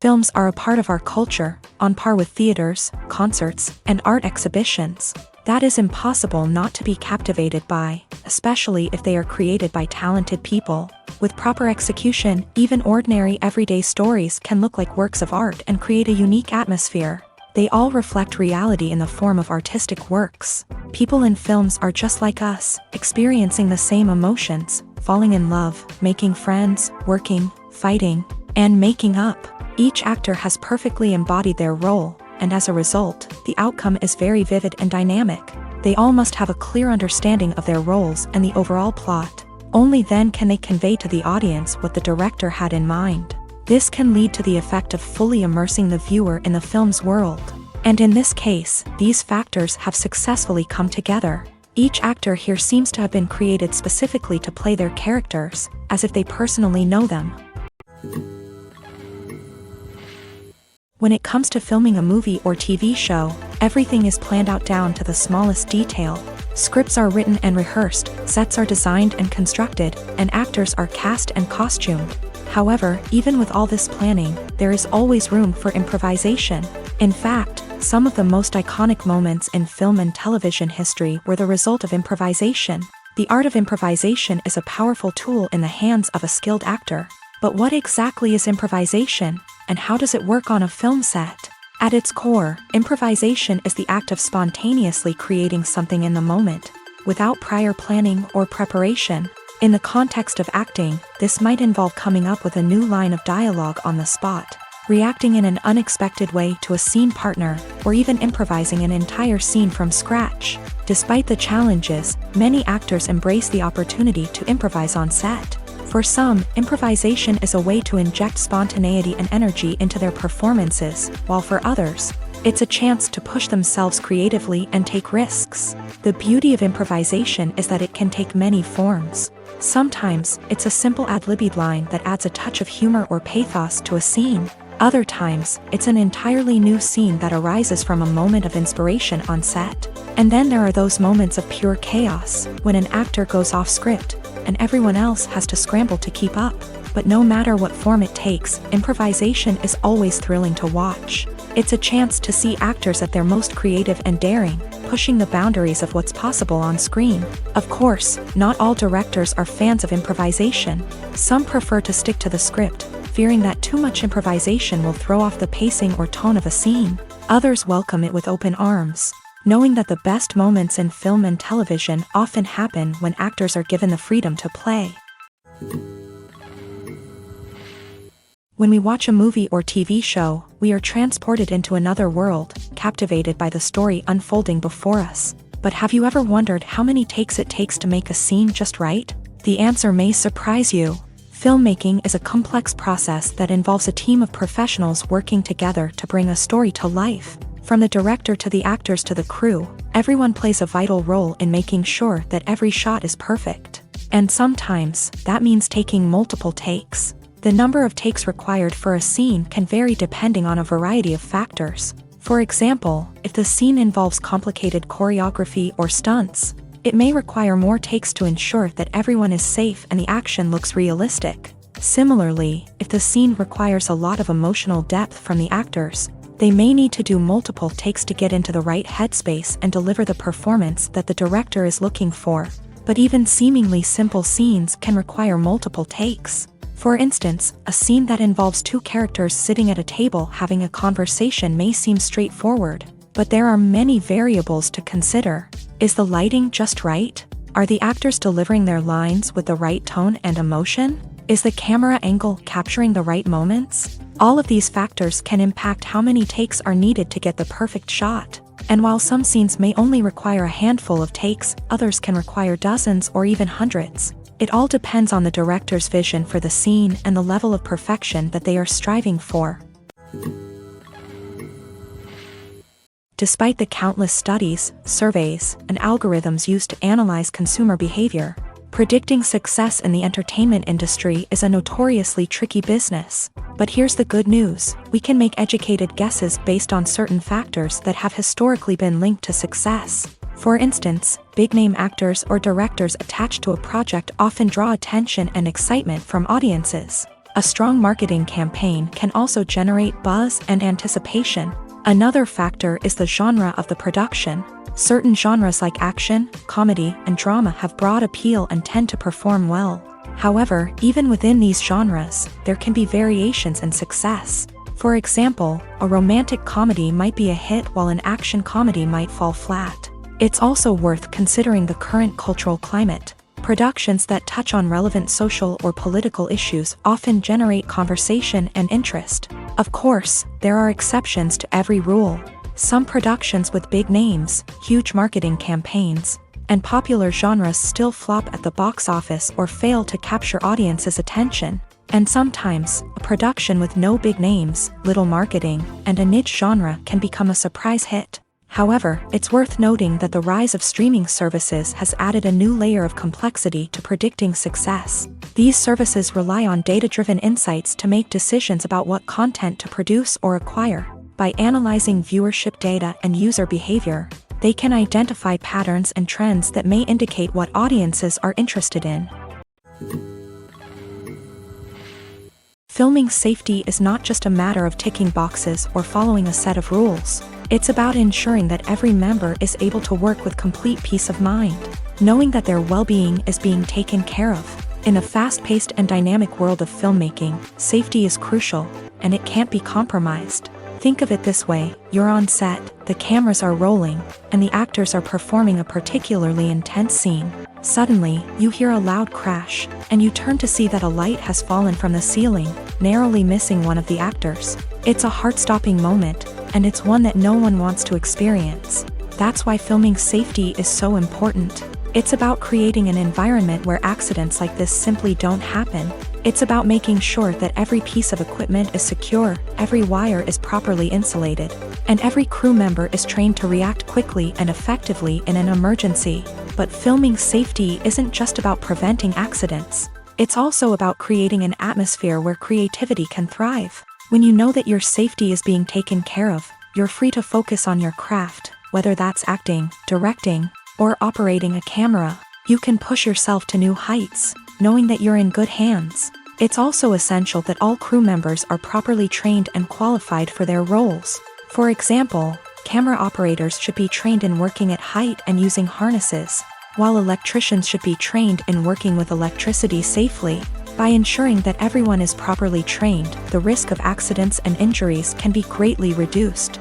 Films are a part of our culture, on par with theaters, concerts, and art exhibitions. That is impossible not to be captivated by, especially if they are created by talented people. With proper execution, even ordinary everyday stories can look like works of art and create a unique atmosphere. They all reflect reality in the form of artistic works. People in films are just like us, experiencing the same emotions, falling in love, making friends, working, fighting, and making up. Each actor has perfectly embodied their role, and as a result, the outcome is very vivid and dynamic. They all must have a clear understanding of their roles and the overall plot. Only then can they convey to the audience what the director had in mind. This can lead to the effect of fully immersing the viewer in the film's world. And in this case, these factors have successfully come together. Each actor here seems to have been created specifically to play their characters, as if they personally know them. When it comes to filming a movie or TV show, everything is planned out down to the smallest detail. Scripts are written and rehearsed, sets are designed and constructed, and actors are cast and costumed. However, even with all this planning, there is always room for improvisation. In fact, some of the most iconic moments in film and television history were the result of improvisation. The art of improvisation is a powerful tool in the hands of a skilled actor. But what exactly is improvisation, and how does it work on a film set? At its core, improvisation is the act of spontaneously creating something in the moment, without prior planning or preparation. In the context of acting, this might involve coming up with a new line of dialogue on the spot, reacting in an unexpected way to a scene partner, or even improvising an entire scene from scratch. Despite the challenges, many actors embrace the opportunity to improvise on set. For some, improvisation is a way to inject spontaneity and energy into their performances, while for others, it's a chance to push themselves creatively and take risks. The beauty of improvisation is that it can take many forms. Sometimes, it's a simple ad-libbed line that adds a touch of humor or pathos to a scene. Other times, it's an entirely new scene that arises from a moment of inspiration on set. And then there are those moments of pure chaos, when an actor goes off script, and everyone else has to scramble to keep up. But no matter what form it takes, improvisation is always thrilling to watch. It's a chance to see actors at their most creative and daring, pushing the boundaries of what's possible on screen. Of course, not all directors are fans of improvisation. Some prefer to stick to the script, fearing that too much improvisation will throw off the pacing or tone of a scene. Others welcome it with open arms, knowing that the best moments in film and television often happen when actors are given the freedom to play. When we watch a movie or TV show, we are transported into another world, captivated by the story unfolding before us. But have you ever wondered how many takes it takes to make a scene just right? The answer may surprise you. Filmmaking is a complex process that involves a team of professionals working together to bring a story to life. From the director to the actors to the crew, everyone plays a vital role in making sure that every shot is perfect. And sometimes, that means taking multiple takes. The number of takes required for a scene can vary depending on a variety of factors. For example, if the scene involves complicated choreography or stunts, it may require more takes to ensure that everyone is safe and the action looks realistic. Similarly, if the scene requires a lot of emotional depth from the actors, they may need to do multiple takes to get into the right headspace and deliver the performance that the director is looking for. But even seemingly simple scenes can require multiple takes. For instance, a scene that involves two characters sitting at a table having a conversation may seem straightforward, but there are many variables to consider. Is the lighting just right? Are the actors delivering their lines with the right tone and emotion? Is the camera angle capturing the right moments? All of these factors can impact how many takes are needed to get the perfect shot. And while some scenes may only require a handful of takes, others can require dozens or even hundreds. It all depends on the director's vision for the scene and the level of perfection that they are striving for. Despite the countless studies, surveys, and algorithms used to analyze consumer behavior, predicting success in the entertainment industry is a notoriously tricky business. But here's the good news: we can make educated guesses based on certain factors that have historically been linked to success. For instance, big-name actors or directors attached to a project often draw attention and excitement from audiences. A strong marketing campaign can also generate buzz and anticipation. Another factor is the genre of the production. Certain genres like action, comedy, and drama have broad appeal and tend to perform well. However, even within these genres, there can be variations in success. For example, a romantic comedy might be a hit while an action comedy might fall flat. It's also worth considering the current cultural climate. Productions that touch on relevant social or political issues often generate conversation and interest. Of course, there are exceptions to every rule. Some productions with big names, huge marketing campaigns, and popular genres still flop at the box office or fail to capture audiences' attention. And sometimes, a production with no big names, little marketing, and a niche genre can become a surprise hit. However, it's worth noting that the rise of streaming services has added a new layer of complexity to predicting success. These services rely on data-driven insights to make decisions about what content to produce or acquire. By analyzing viewership data and user behavior, they can identify patterns and trends that may indicate what audiences are interested in. Filming safety is not just a matter of ticking boxes or following a set of rules. It's about ensuring that every member is able to work with complete peace of mind, knowing that their well-being is being taken care of. In a fast-paced and dynamic world of filmmaking, safety is crucial, and it can't be compromised. Think of it this way: you're on set, the cameras are rolling, and the actors are performing a particularly intense scene. Suddenly, you hear a loud crash, and you turn to see that a light has fallen from the ceiling, narrowly missing one of the actors. It's a heart-stopping moment, and it's one that no one wants to experience. That's why filming safety is so important. It's about creating an environment where accidents like this simply don't happen. It's about making sure that every piece of equipment is secure, every wire is properly insulated, and every crew member is trained to react quickly and effectively in an emergency. But filming safety isn't just about preventing accidents. It's also about creating an atmosphere where creativity can thrive. When you know that your safety is being taken care of, you're free to focus on your craft, whether that's acting, directing, or operating a camera. You can push yourself to new heights, knowing that you're in good hands. It's also essential that all crew members are properly trained and qualified for their roles. For example, camera operators should be trained in working at height and using harnesses, while electricians should be trained in working with electricity safely. By ensuring that everyone is properly trained, the risk of accidents and injuries can be greatly reduced.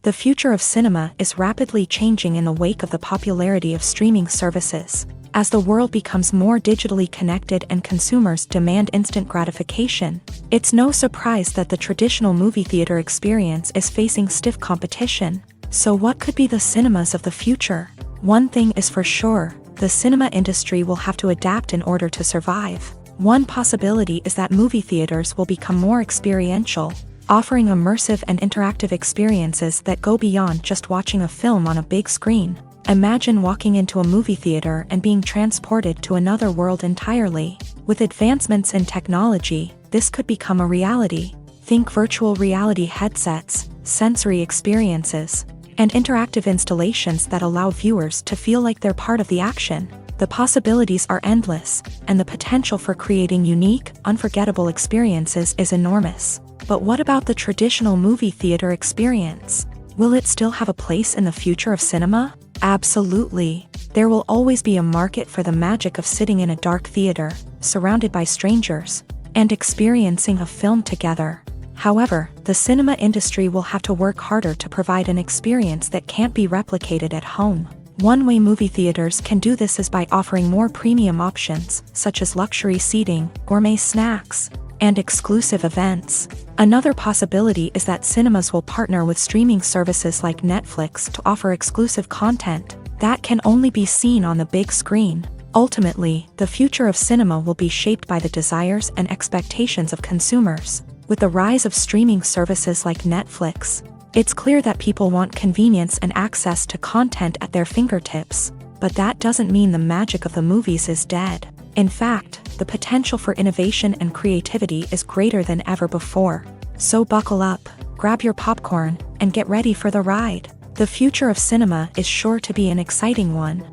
The future of cinema is rapidly changing in the wake of the popularity of streaming services. As the world becomes more digitally connected and consumers demand instant gratification, it's no surprise that the traditional movie theater experience is facing stiff competition. So what could be the cinemas of the future? One thing is for sure: the cinema industry will have to adapt in order to survive. One possibility is that movie theaters will become more experiential, offering immersive and interactive experiences that go beyond just watching a film on a big screen. Imagine walking into a movie theater and being transported to another world entirely. With advancements in technology, this could become a reality. Think virtual reality headsets, sensory experiences, and interactive installations that allow viewers to feel like they're part of the action. The possibilities are endless, and the potential for creating unique, unforgettable experiences is enormous. But what about the traditional movie theater experience? Will it still have a place in the future of cinema? Absolutely. There will always be a market for the magic of sitting in a dark theater, surrounded by strangers, and experiencing a film together. However, the cinema industry will have to work harder to provide an experience that can't be replicated at home. One way movie theaters can do this is by offering more premium options, such as luxury seating, gourmet snacks, and exclusive events. Another possibility is that cinemas will partner with streaming services like Netflix to offer exclusive content that can only be seen on the big screen. Ultimately, the future of cinema will be shaped by the desires and expectations of consumers. With the rise of streaming services like Netflix, it's clear that people want convenience and access to content at their fingertips. But that doesn't mean the magic of the movies is dead. In fact, the potential for innovation and creativity is greater than ever before. So buckle up, grab your popcorn, and get ready for the ride. The future of cinema is sure to be an exciting one.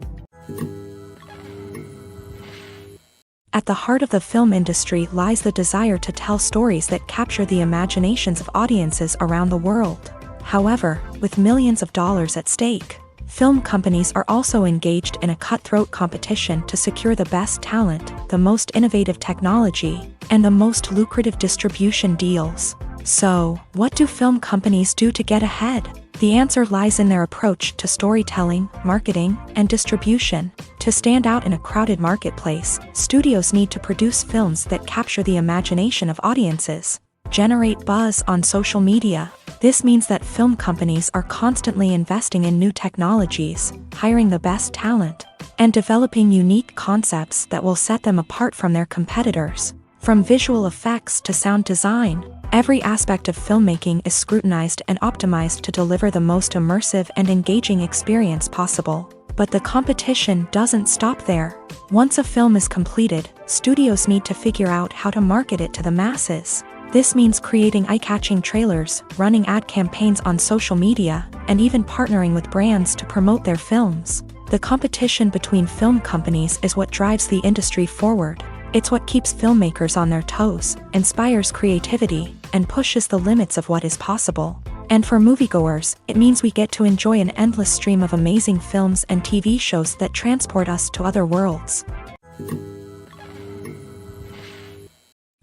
At the heart of the film industry lies the desire to tell stories that capture the imaginations of audiences around the world. However, with millions of dollars at stake, film companies are also engaged in a cutthroat competition to secure the best talent, the most innovative technology, and the most lucrative distribution deals. So, what do film companies do to get ahead? The answer lies in their approach to storytelling, marketing, and distribution. To stand out in a crowded marketplace, studios need to produce films that capture the imagination of audiences, generate buzz on social media. This means that film companies are constantly investing in new technologies, hiring the best talent, and developing unique concepts that will set them apart from their competitors. From visual effects to sound design, every aspect of filmmaking is scrutinized and optimized to deliver the most immersive and engaging experience possible. But the competition doesn't stop there. Once a film is completed, studios need to figure out how to market it to the masses. This means creating eye-catching trailers, running ad campaigns on social media, and even partnering with brands to promote their films. The competition between film companies is what drives the industry forward. It's what keeps filmmakers on their toes, inspires creativity, and pushes the limits of what is possible. And for moviegoers, it means we get to enjoy an endless stream of amazing films and TV shows that transport us to other worlds.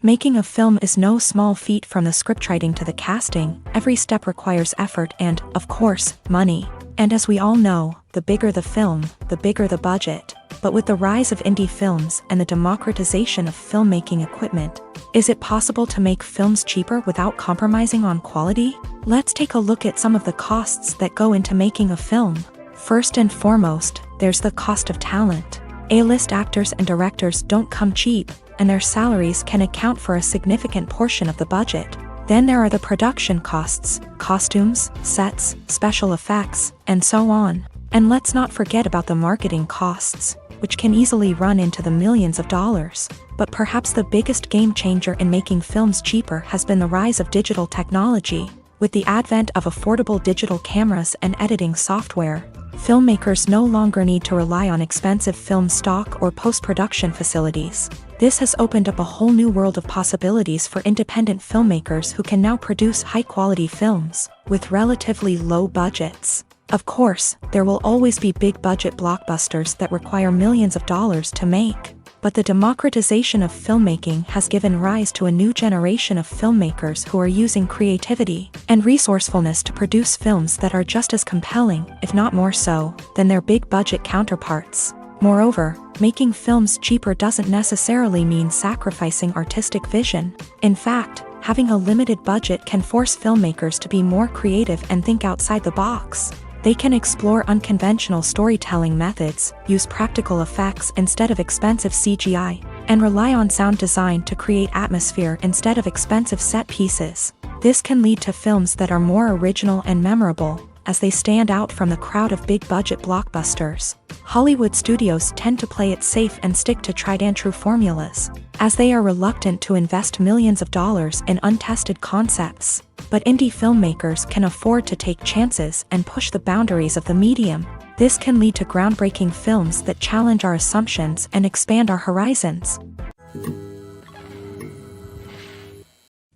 Making a film is no small feat. From the scriptwriting to the casting, every step requires effort and, of course, money. And as we all know, the bigger the film, the bigger the budget. But with the rise of indie films and the democratization of filmmaking equipment, is it possible to make films cheaper without compromising on quality? Let's take a look at some of the costs that go into making a film. First and foremost, there's the cost of talent. A-list actors and directors don't come cheap, and their salaries can account for a significant portion of the budget. Then there are the production costs, costumes, sets, special effects, and so on. And let's not forget about the marketing costs, which can easily run into the millions of dollars. But perhaps the biggest game changer in making films cheaper has been the rise of digital technology. With the advent of affordable digital cameras and editing software, filmmakers no longer need to rely on expensive film stock or post-production facilities. This has opened up a whole new world of possibilities for independent filmmakers who can now produce high-quality films with relatively low budgets. Of course, there will always be big-budget blockbusters that require millions of dollars to make. But the democratization of filmmaking has given rise to a new generation of filmmakers who are using creativity and resourcefulness to produce films that are just as compelling, if not more so, than their big-budget counterparts. Moreover, making films cheaper doesn't necessarily mean sacrificing artistic vision. In fact, having a limited budget can force filmmakers to be more creative and think outside the box. They can explore unconventional storytelling methods, use practical effects instead of expensive CGI, and rely on sound design to create atmosphere instead of expensive set pieces. This can lead to films that are more original and memorable, as they stand out from the crowd of big-budget blockbusters. Hollywood studios tend to play it safe and stick to tried-and-true formulas, as they are reluctant to invest millions of dollars in untested concepts. But indie filmmakers can afford to take chances and push the boundaries of the medium. This can lead to groundbreaking films that challenge our assumptions and expand our horizons.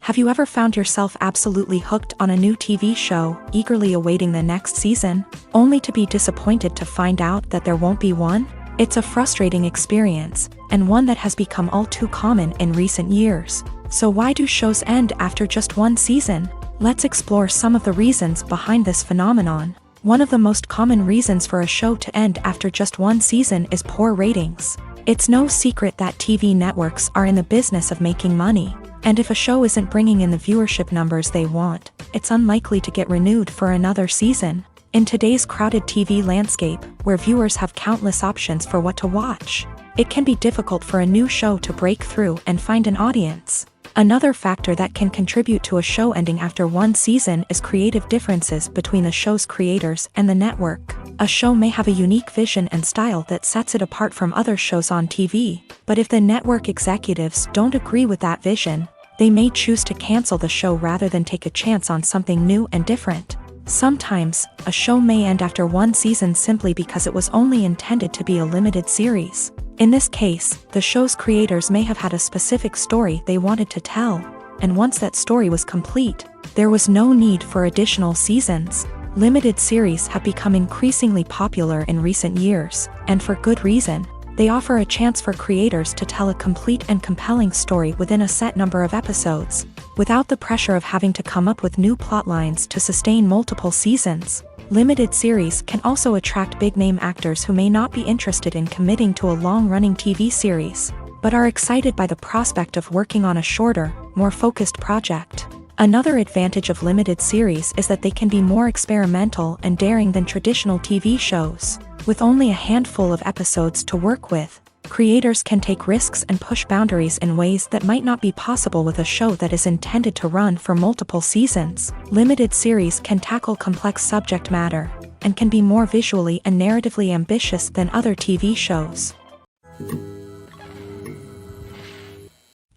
Have you ever found yourself absolutely hooked on a new TV show, eagerly awaiting the next season, only to be disappointed to find out that there won't be one? It's a frustrating experience, and one that has become all too common in recent years. So why do shows end after just one season? Let's explore some of the reasons behind this phenomenon. One of the most common reasons for a show to end after just one season is poor ratings. It's no secret that TV networks are in the business of making money, and if a show isn't bringing in the viewership numbers they want, it's unlikely to get renewed for another season. In today's crowded TV landscape, where viewers have countless options for what to watch, it can be difficult for a new show to break through and find an audience. Another factor that can contribute to a show ending after one season is creative differences between the show's creators and the network. A show may have a unique vision and style that sets it apart from other shows on TV, but if the network executives don't agree with that vision, they may choose to cancel the show rather than take a chance on something new and different. Sometimes, a show may end after one season simply because it was only intended to be a limited series. In this case, the show's creators may have had a specific story they wanted to tell, and once that story was complete, there was no need for additional seasons. Limited series have become increasingly popular in recent years, and for good reason. They offer a chance for creators to tell a complete and compelling story within a set number of episodes, without the pressure of having to come up with new plotlines to sustain multiple seasons. Limited series can also attract big-name actors who may not be interested in committing to a long-running TV series, but are excited by the prospect of working on a shorter, more focused project. Another advantage of limited series is that they can be more experimental and daring than traditional TV shows. With only a handful of episodes to work with, creators can take risks and push boundaries in ways that might not be possible with a show that is intended to run for multiple seasons. Limited series can tackle complex subject matter, and can be more visually and narratively ambitious than other TV shows.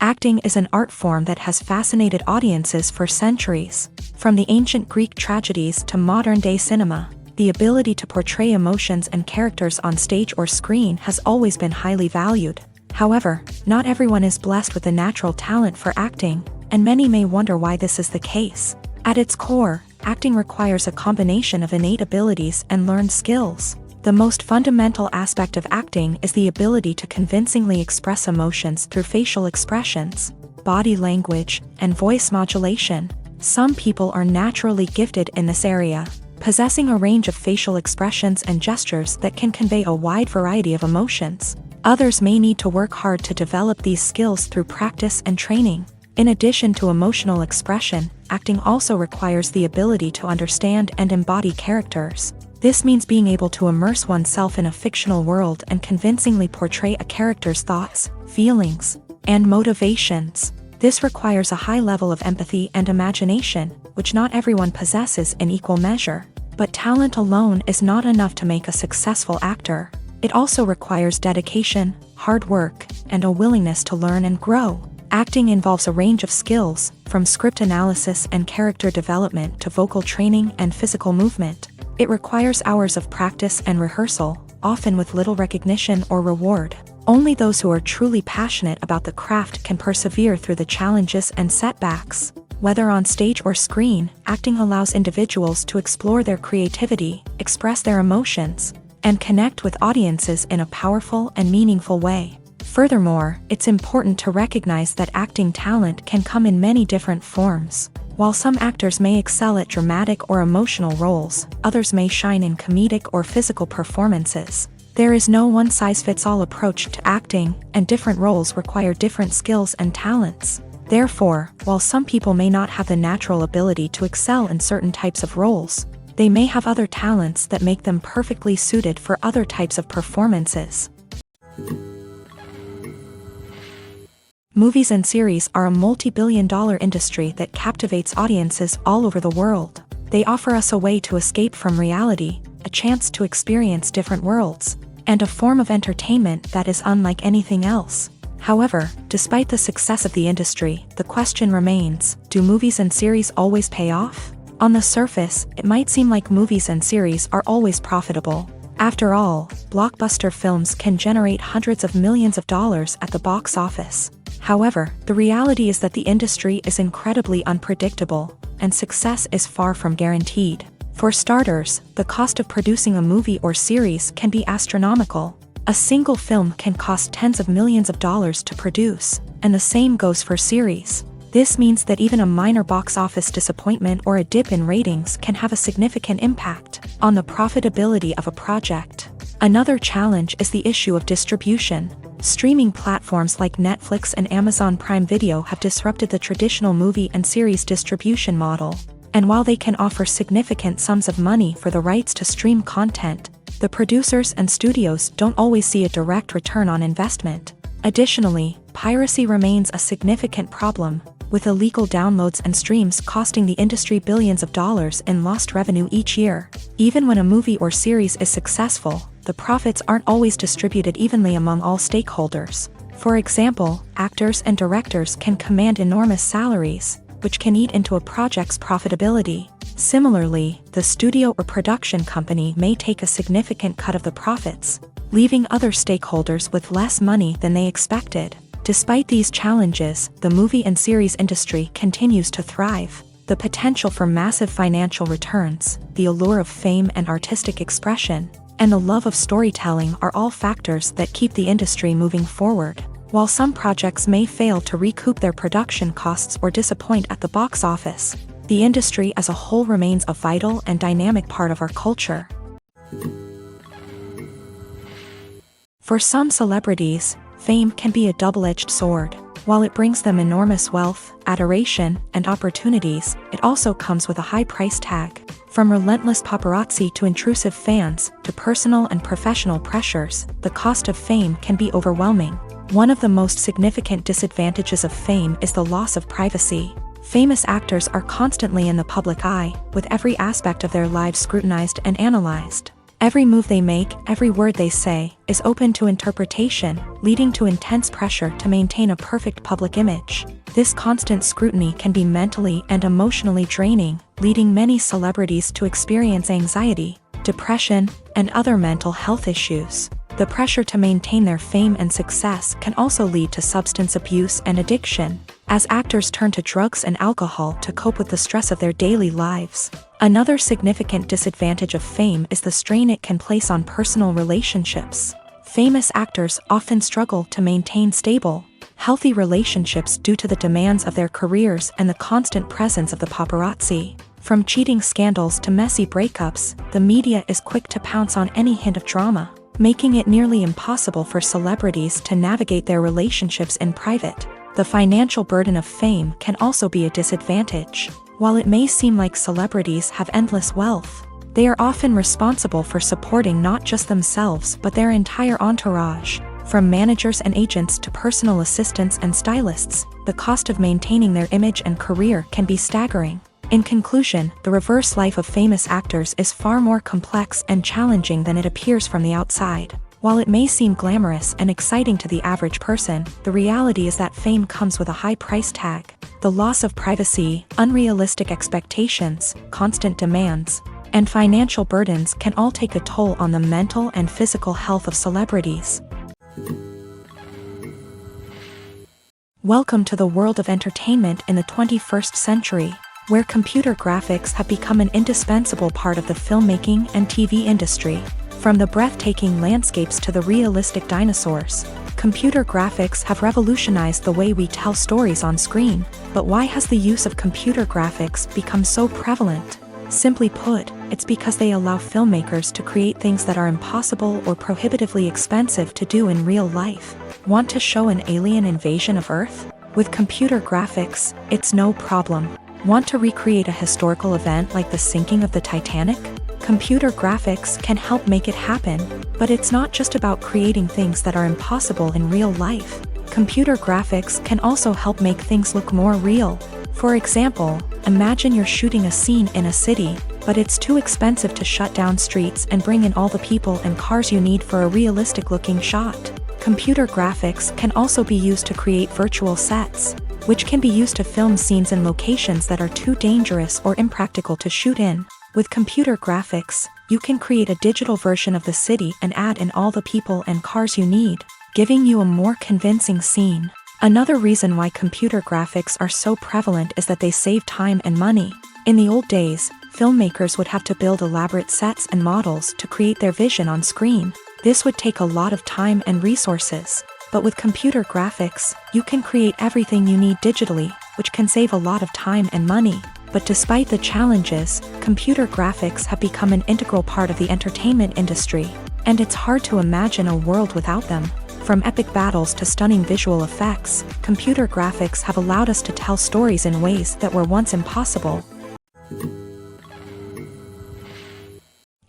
Acting is an art form that has fascinated audiences for centuries. From the ancient Greek tragedies to modern-day cinema, the ability to portray emotions and characters on stage or screen has always been highly valued. However, not everyone is blessed with a natural talent for acting, and many may wonder why this is the case. At its core, acting requires a combination of innate abilities and learned skills. The most fundamental aspect of acting is the ability to convincingly express emotions through facial expressions, body language, and voice modulation. Some people are naturally gifted in this area, possessing a range of facial expressions and gestures that can convey a wide variety of emotions. Others may need to work hard to develop these skills through practice and training. In addition to emotional expression, acting also requires the ability to understand and embody characters. This means being able to immerse oneself in a fictional world and convincingly portray a character's thoughts, feelings, and motivations. This requires a high level of empathy and imagination, which not everyone possesses in equal measure. But talent alone is not enough to make a successful actor. It also requires dedication, hard work, and a willingness to learn and grow. Acting involves a range of skills, from script analysis and character development to vocal training and physical movement. It requires hours of practice and rehearsal, often with little recognition or reward. Only those who are truly passionate about the craft can persevere through the challenges and setbacks. Whether on stage or screen, acting allows individuals to explore their creativity, express their emotions, and connect with audiences in a powerful and meaningful way. Furthermore, it's important to recognize that acting talent can come in many different forms. While some actors may excel at dramatic or emotional roles, others may shine in comedic or physical performances. There is no one-size-fits-all approach to acting, and different roles require different skills and talents. Therefore, while some people may not have the natural ability to excel in certain types of roles, they may have other talents that make them perfectly suited for other types of performances. Movies and series are a multi-billion-dollar industry that captivates audiences all over the world. They offer us a way to escape from reality, a chance to experience different worlds, and a form of entertainment that is unlike anything else. However, despite the success of the industry, the question remains, do movies and series always pay off? On the surface, it might seem like movies and series are always profitable. After all, blockbuster films can generate hundreds of millions of dollars at the box office. However, the reality is that the industry is incredibly unpredictable, and success is far from guaranteed. For starters, the cost of producing a movie or series can be astronomical. A single film can cost tens of millions of dollars to produce, and the same goes for series. This means that even a minor box office disappointment or a dip in ratings can have a significant impact on the profitability of a project. Another challenge is the issue of distribution. Streaming platforms like Netflix and Amazon Prime Video have disrupted the traditional movie and series distribution model. And while they can offer significant sums of money for the rights to stream content, the producers and studios don't always see a direct return on investment. Additionally, piracy remains a significant problem, with illegal downloads and streams costing the industry billions of dollars in lost revenue each year. Even when a movie or series is successful, the profits aren't always distributed evenly among all stakeholders. For example, actors and directors can command enormous salaries, which can eat into a project's profitability. Similarly, the studio or production company may take a significant cut of the profits, leaving other stakeholders with less money than they expected. Despite these challenges, the movie and series industry continues to thrive. The potential for massive financial returns, the allure of fame and artistic expression, and the love of storytelling are all factors that keep the industry moving forward. While some projects may fail to recoup their production costs or disappoint at the box office, the industry as a whole remains a vital and dynamic part of our culture. For some celebrities, fame can be a double-edged sword. While it brings them enormous wealth, adoration, and opportunities, it also comes with a high price tag. From relentless paparazzi to intrusive fans, to personal and professional pressures, the cost of fame can be overwhelming. One of the most significant disadvantages of fame is the loss of privacy. Famous actors are constantly in the public eye, with every aspect of their lives scrutinized and analyzed. Every move they make, every word they say, is open to interpretation, leading to intense pressure to maintain a perfect public image. This constant scrutiny can be mentally and emotionally draining, leading many celebrities to experience anxiety, depression, and other mental health issues. The pressure to maintain their fame and success can also lead to substance abuse and addiction, as actors turn to drugs and alcohol to cope with the stress of their daily lives. Another significant disadvantage of fame is the strain it can place on personal relationships. Famous actors often struggle to maintain stable, healthy relationships due to the demands of their careers and the constant presence of the paparazzi. From cheating scandals to messy breakups, the media is quick to pounce on any hint of drama, making it nearly impossible for celebrities to navigate their relationships in private. The financial burden of fame can also be a disadvantage. While it may seem like celebrities have endless wealth, they are often responsible for supporting not just themselves but their entire entourage. From managers and agents to personal assistants and stylists, the cost of maintaining their image and career can be staggering. In conclusion, the reverse life of famous actors is far more complex and challenging than it appears from the outside. While it may seem glamorous and exciting to the average person, the reality is that fame comes with a high price tag. The loss of privacy, unrealistic expectations, constant demands, and financial burdens can all take a toll on the mental and physical health of celebrities. Welcome to the world of entertainment in the 21st century, where computer graphics have become an indispensable part of the filmmaking and TV industry. From the breathtaking landscapes to the realistic dinosaurs, computer graphics have revolutionized the way we tell stories on screen. But why has the use of computer graphics become so prevalent? Simply put, it's because they allow filmmakers to create things that are impossible or prohibitively expensive to do in real life. Want to show an alien invasion of Earth? With computer graphics, it's no problem. Want to recreate a historical event like the sinking of the Titanic? Computer graphics can help make it happen, but it's not just about creating things that are impossible in real life. Computer graphics can also help make things look more real. For example, imagine you're shooting a scene in a city, but it's too expensive to shut down streets and bring in all the people and cars you need for a realistic-looking shot. Computer graphics can also be used to create virtual sets, which can be used to film scenes in locations that are too dangerous or impractical to shoot in. With computer graphics, you can create a digital version of the city and add in all the people and cars you need, giving you a more convincing scene. Another reason why computer graphics are so prevalent is that they save time and money. In the old days, filmmakers would have to build elaborate sets and models to create their vision on screen. This would take a lot of time and resources. But with computer graphics, you can create everything you need digitally, which can save a lot of time and money. But despite the challenges, computer graphics have become an integral part of the entertainment industry, and it's hard to imagine a world without them. From epic battles to stunning visual effects, computer graphics have allowed us to tell stories in ways that were once impossible.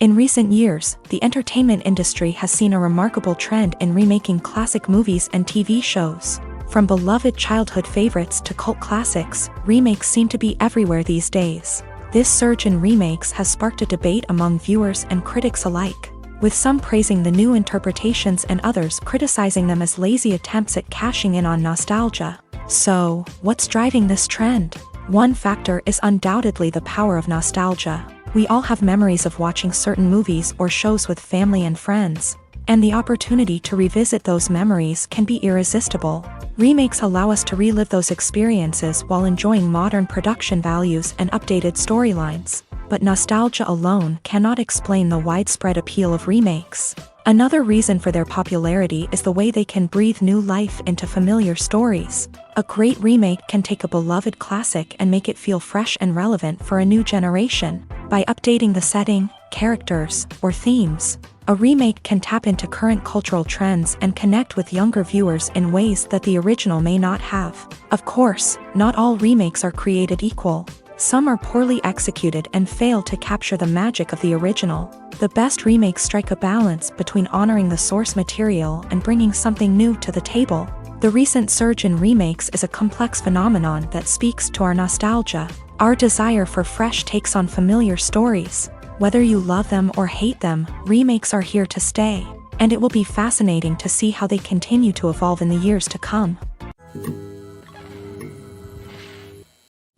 In recent years, the entertainment industry has seen a remarkable trend in remaking classic movies and TV shows. From beloved childhood favorites to cult classics, remakes seem to be everywhere these days. This surge in remakes has sparked a debate among viewers and critics alike, with some praising the new interpretations and others criticizing them as lazy attempts at cashing in on nostalgia. So, what's driving this trend? One factor is undoubtedly the power of nostalgia. We all have memories of watching certain movies or shows with family and friends, And the opportunity to revisit those memories can be irresistible. Remakes allow us to relive those experiences while enjoying modern production values and updated storylines. But nostalgia alone cannot explain the widespread appeal of remakes. Another reason for their popularity is the way they can breathe new life into familiar stories. A great remake can take a beloved classic and make it feel fresh and relevant for a new generation. By updating the setting, characters, or themes, a remake can tap into current cultural trends and connect with younger viewers in ways that the original may not have. Of course, not all remakes are created equal. Some are poorly executed and fail to capture the magic of the original. The best remakes strike a balance between honoring the source material and bringing something new to the table. The recent surge in remakes is a complex phenomenon that speaks to our nostalgia, our desire for fresh takes on familiar stories. Whether you love them or hate them, remakes are here to stay, and it will be fascinating to see how they continue to evolve in the years to come.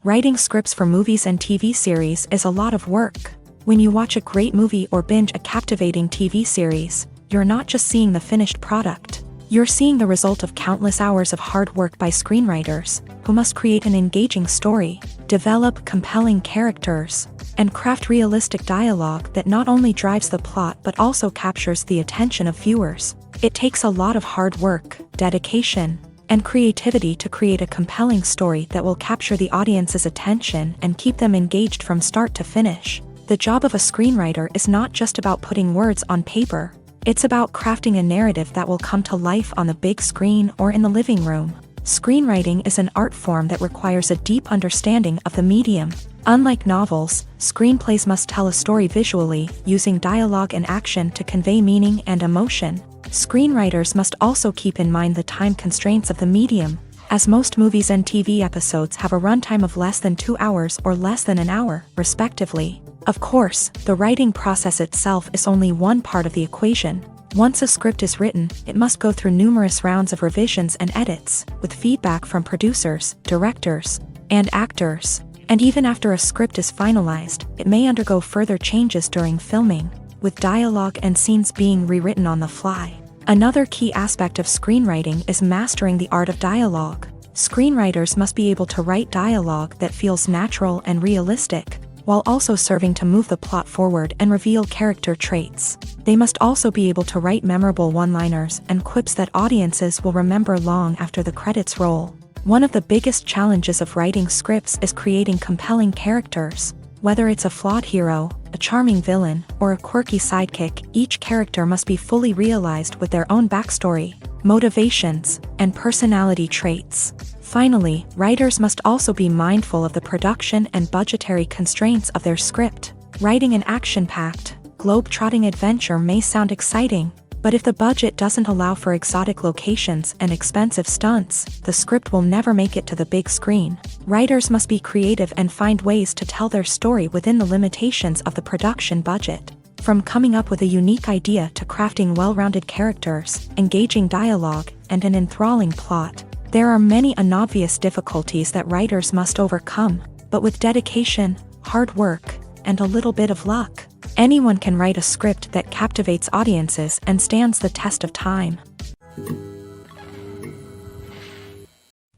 Writing scripts for movies and TV series is a lot of work. When you watch a great movie or binge a captivating TV series, you're not just seeing the finished product. You're seeing the result of countless hours of hard work by screenwriters, who must create an engaging story, develop compelling characters, and craft realistic dialogue that not only drives the plot but also captures the attention of viewers. It takes a lot of hard work, dedication, and creativity to create a compelling story that will capture the audience's attention and keep them engaged from start to finish. The job of a screenwriter is not just about putting words on paper. It's about crafting a narrative that will come to life on the big screen or in the living room. Screenwriting is an art form that requires a deep understanding of the medium. Unlike novels, screenplays must tell a story visually, using dialogue and action to convey meaning and emotion. Screenwriters must also keep in mind the time constraints of the medium, as most movies and TV episodes have a runtime of less than 2 hours or less than an hour, respectively. Of course, the writing process itself is only one part of the equation. Once a script is written, it must go through numerous rounds of revisions and edits, with feedback from producers, directors, and actors. And even after a script is finalized, it may undergo further changes during filming, with dialogue and scenes being rewritten on the fly. Another key aspect of screenwriting is mastering the art of dialogue. Screenwriters must be able to write dialogue that feels natural and realistic, while also serving to move the plot forward and reveal character traits. They must also be able to write memorable one-liners and quips that audiences will remember long after the credits roll. One of the biggest challenges of writing scripts is creating compelling characters. Whether it's a flawed hero, a charming villain, or a quirky sidekick, each character must be fully realized with their own backstory, motivations, and personality traits. Finally, writers must also be mindful of the production and budgetary constraints of their script. Writing an action-packed, globe-trotting adventure may sound exciting, but if the budget doesn't allow for exotic locations and expensive stunts, the script will never make it to the big screen. Writers must be creative and find ways to tell their story within the limitations of the production budget. From coming up with a unique idea to crafting well-rounded characters, engaging dialogue, and an enthralling plot, there are many unobvious difficulties that writers must overcome, but with dedication, hard work, and a little bit of luck, anyone can write a script that captivates audiences and stands the test of time.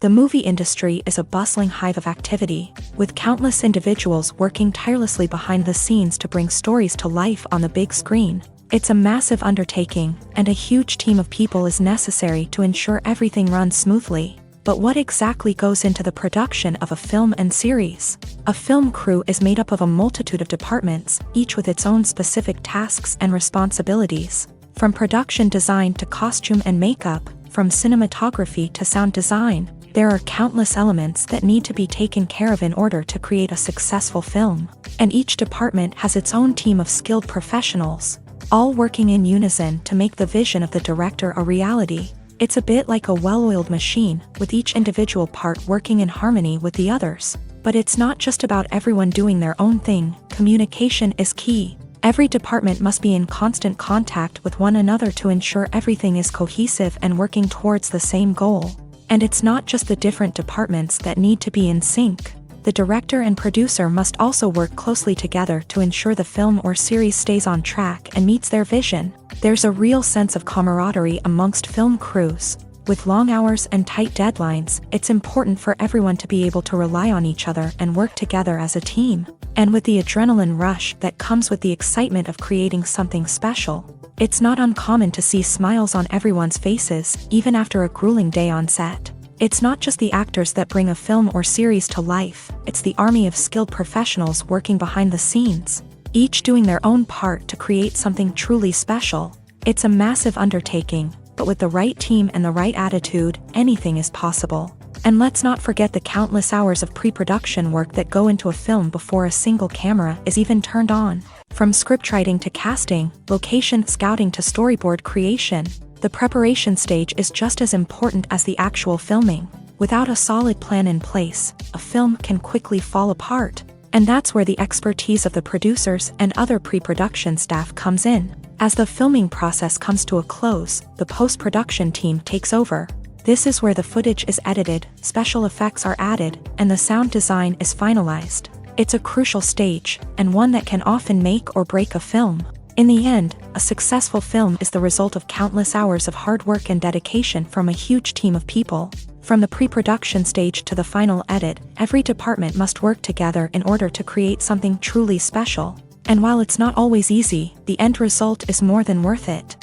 The movie industry is a bustling hive of activity, with countless individuals working tirelessly behind the scenes to bring stories to life on the big screen. It's a massive undertaking, and a huge team of people is necessary to ensure everything runs smoothly. But what exactly goes into the production of a film and series? A film crew is made up of a multitude of departments, each with its own specific tasks and responsibilities. From production design to costume and makeup, from cinematography to sound design, there are countless elements that need to be taken care of in order to create a successful film. And each department has its own team of skilled professionals, all working in unison to make the vision of the director a reality. It's a bit like a well-oiled machine, with each individual part working in harmony with the others. But it's not just about everyone doing their own thing. Communication is key. Every department must be in constant contact with one another to ensure everything is cohesive and working towards the same goal. And it's not just the different departments that need to be in sync. The director and producer must also work closely together to ensure the film or series stays on track and meets their vision. There's a real sense of camaraderie amongst film crews. With long hours and tight deadlines, it's important for everyone to be able to rely on each other and work together as a team. And with the adrenaline rush that comes with the excitement of creating something special, it's not uncommon to see smiles on everyone's faces, even after a grueling day on set. It's not just the actors that bring a film or series to life, it's the army of skilled professionals working behind the scenes, each doing their own part to create something truly special. It's a massive undertaking, but with the right team and the right attitude, anything is possible. And let's not forget the countless hours of pre-production work that go into a film before a single camera is even turned on. From scriptwriting to casting, location scouting to storyboard creation, the preparation stage is just as important as the actual filming. Without a solid plan in place, a film can quickly fall apart. And that's where the expertise of the producers and other pre-production staff comes in. As the filming process comes to a close, the post-production team takes over. This is where the footage is edited, special effects are added, and the sound design is finalized. It's a crucial stage, and one that can often make or break a film. In the end, a successful film is the result of countless hours of hard work and dedication from a huge team of people. From the pre-production stage to the final edit, every department must work together in order to create something truly special. And while it's not always easy, the end result is more than worth it.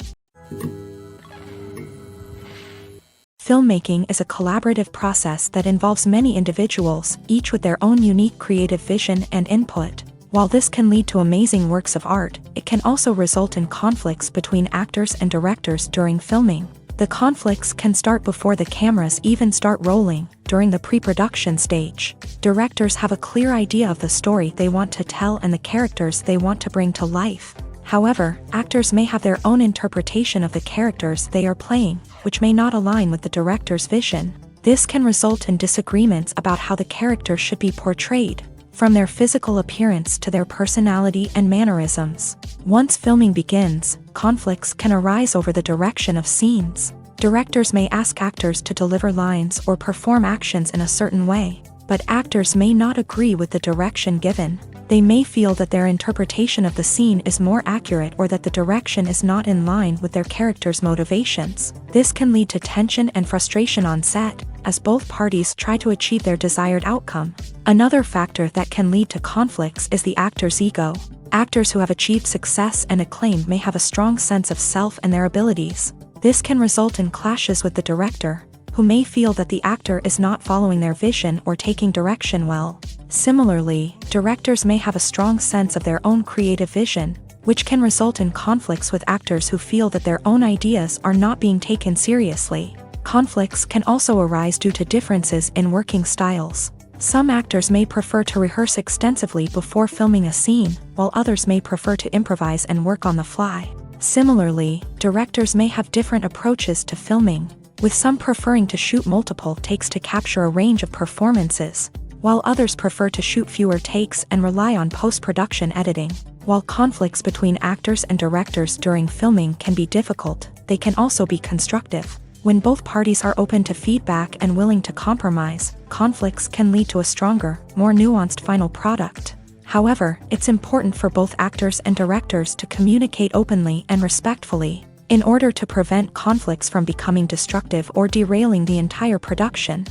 Filmmaking is a collaborative process that involves many individuals, each with their own unique creative vision and input. While this can lead to amazing works of art, it can also result in conflicts between actors and directors during filming. The conflicts can start before the cameras even start rolling, during the pre-production stage. Directors have a clear idea of the story they want to tell and the characters they want to bring to life. However, actors may have their own interpretation of the characters they are playing, which may not align with the director's vision. This can result in disagreements about how the character should be portrayed, from their physical appearance to their personality and mannerisms. Once filming begins, conflicts can arise over the direction of scenes. Directors may ask actors to deliver lines or perform actions in a certain way, but actors may not agree with the direction given. They may feel that their interpretation of the scene is more accurate or that the direction is not in line with their character's motivations. This can lead to tension and frustration on set, as both parties try to achieve their desired outcome. Another factor that can lead to conflicts is the actor's ego. Actors who have achieved success and acclaim may have a strong sense of self and their abilities. This can result in clashes with the director, who may feel that the actor is not following their vision or taking direction well. Similarly, directors may have a strong sense of their own creative vision, which can result in conflicts with actors who feel that their own ideas are not being taken seriously. Conflicts can also arise due to differences in working styles. Some actors may prefer to rehearse extensively before filming a scene, while others may prefer to improvise and work on the fly. Similarly, directors may have different approaches to filming, with some preferring to shoot multiple takes to capture a range of performances, while others prefer to shoot fewer takes and rely on post-production editing. While conflicts between actors and directors during filming can be difficult, they can also be constructive. When both parties are open to feedback and willing to compromise, conflicts can lead to a stronger, more nuanced final product. However, it's important for both actors and directors to communicate openly and respectfully, in order to prevent conflicts from becoming destructive or derailing the entire production.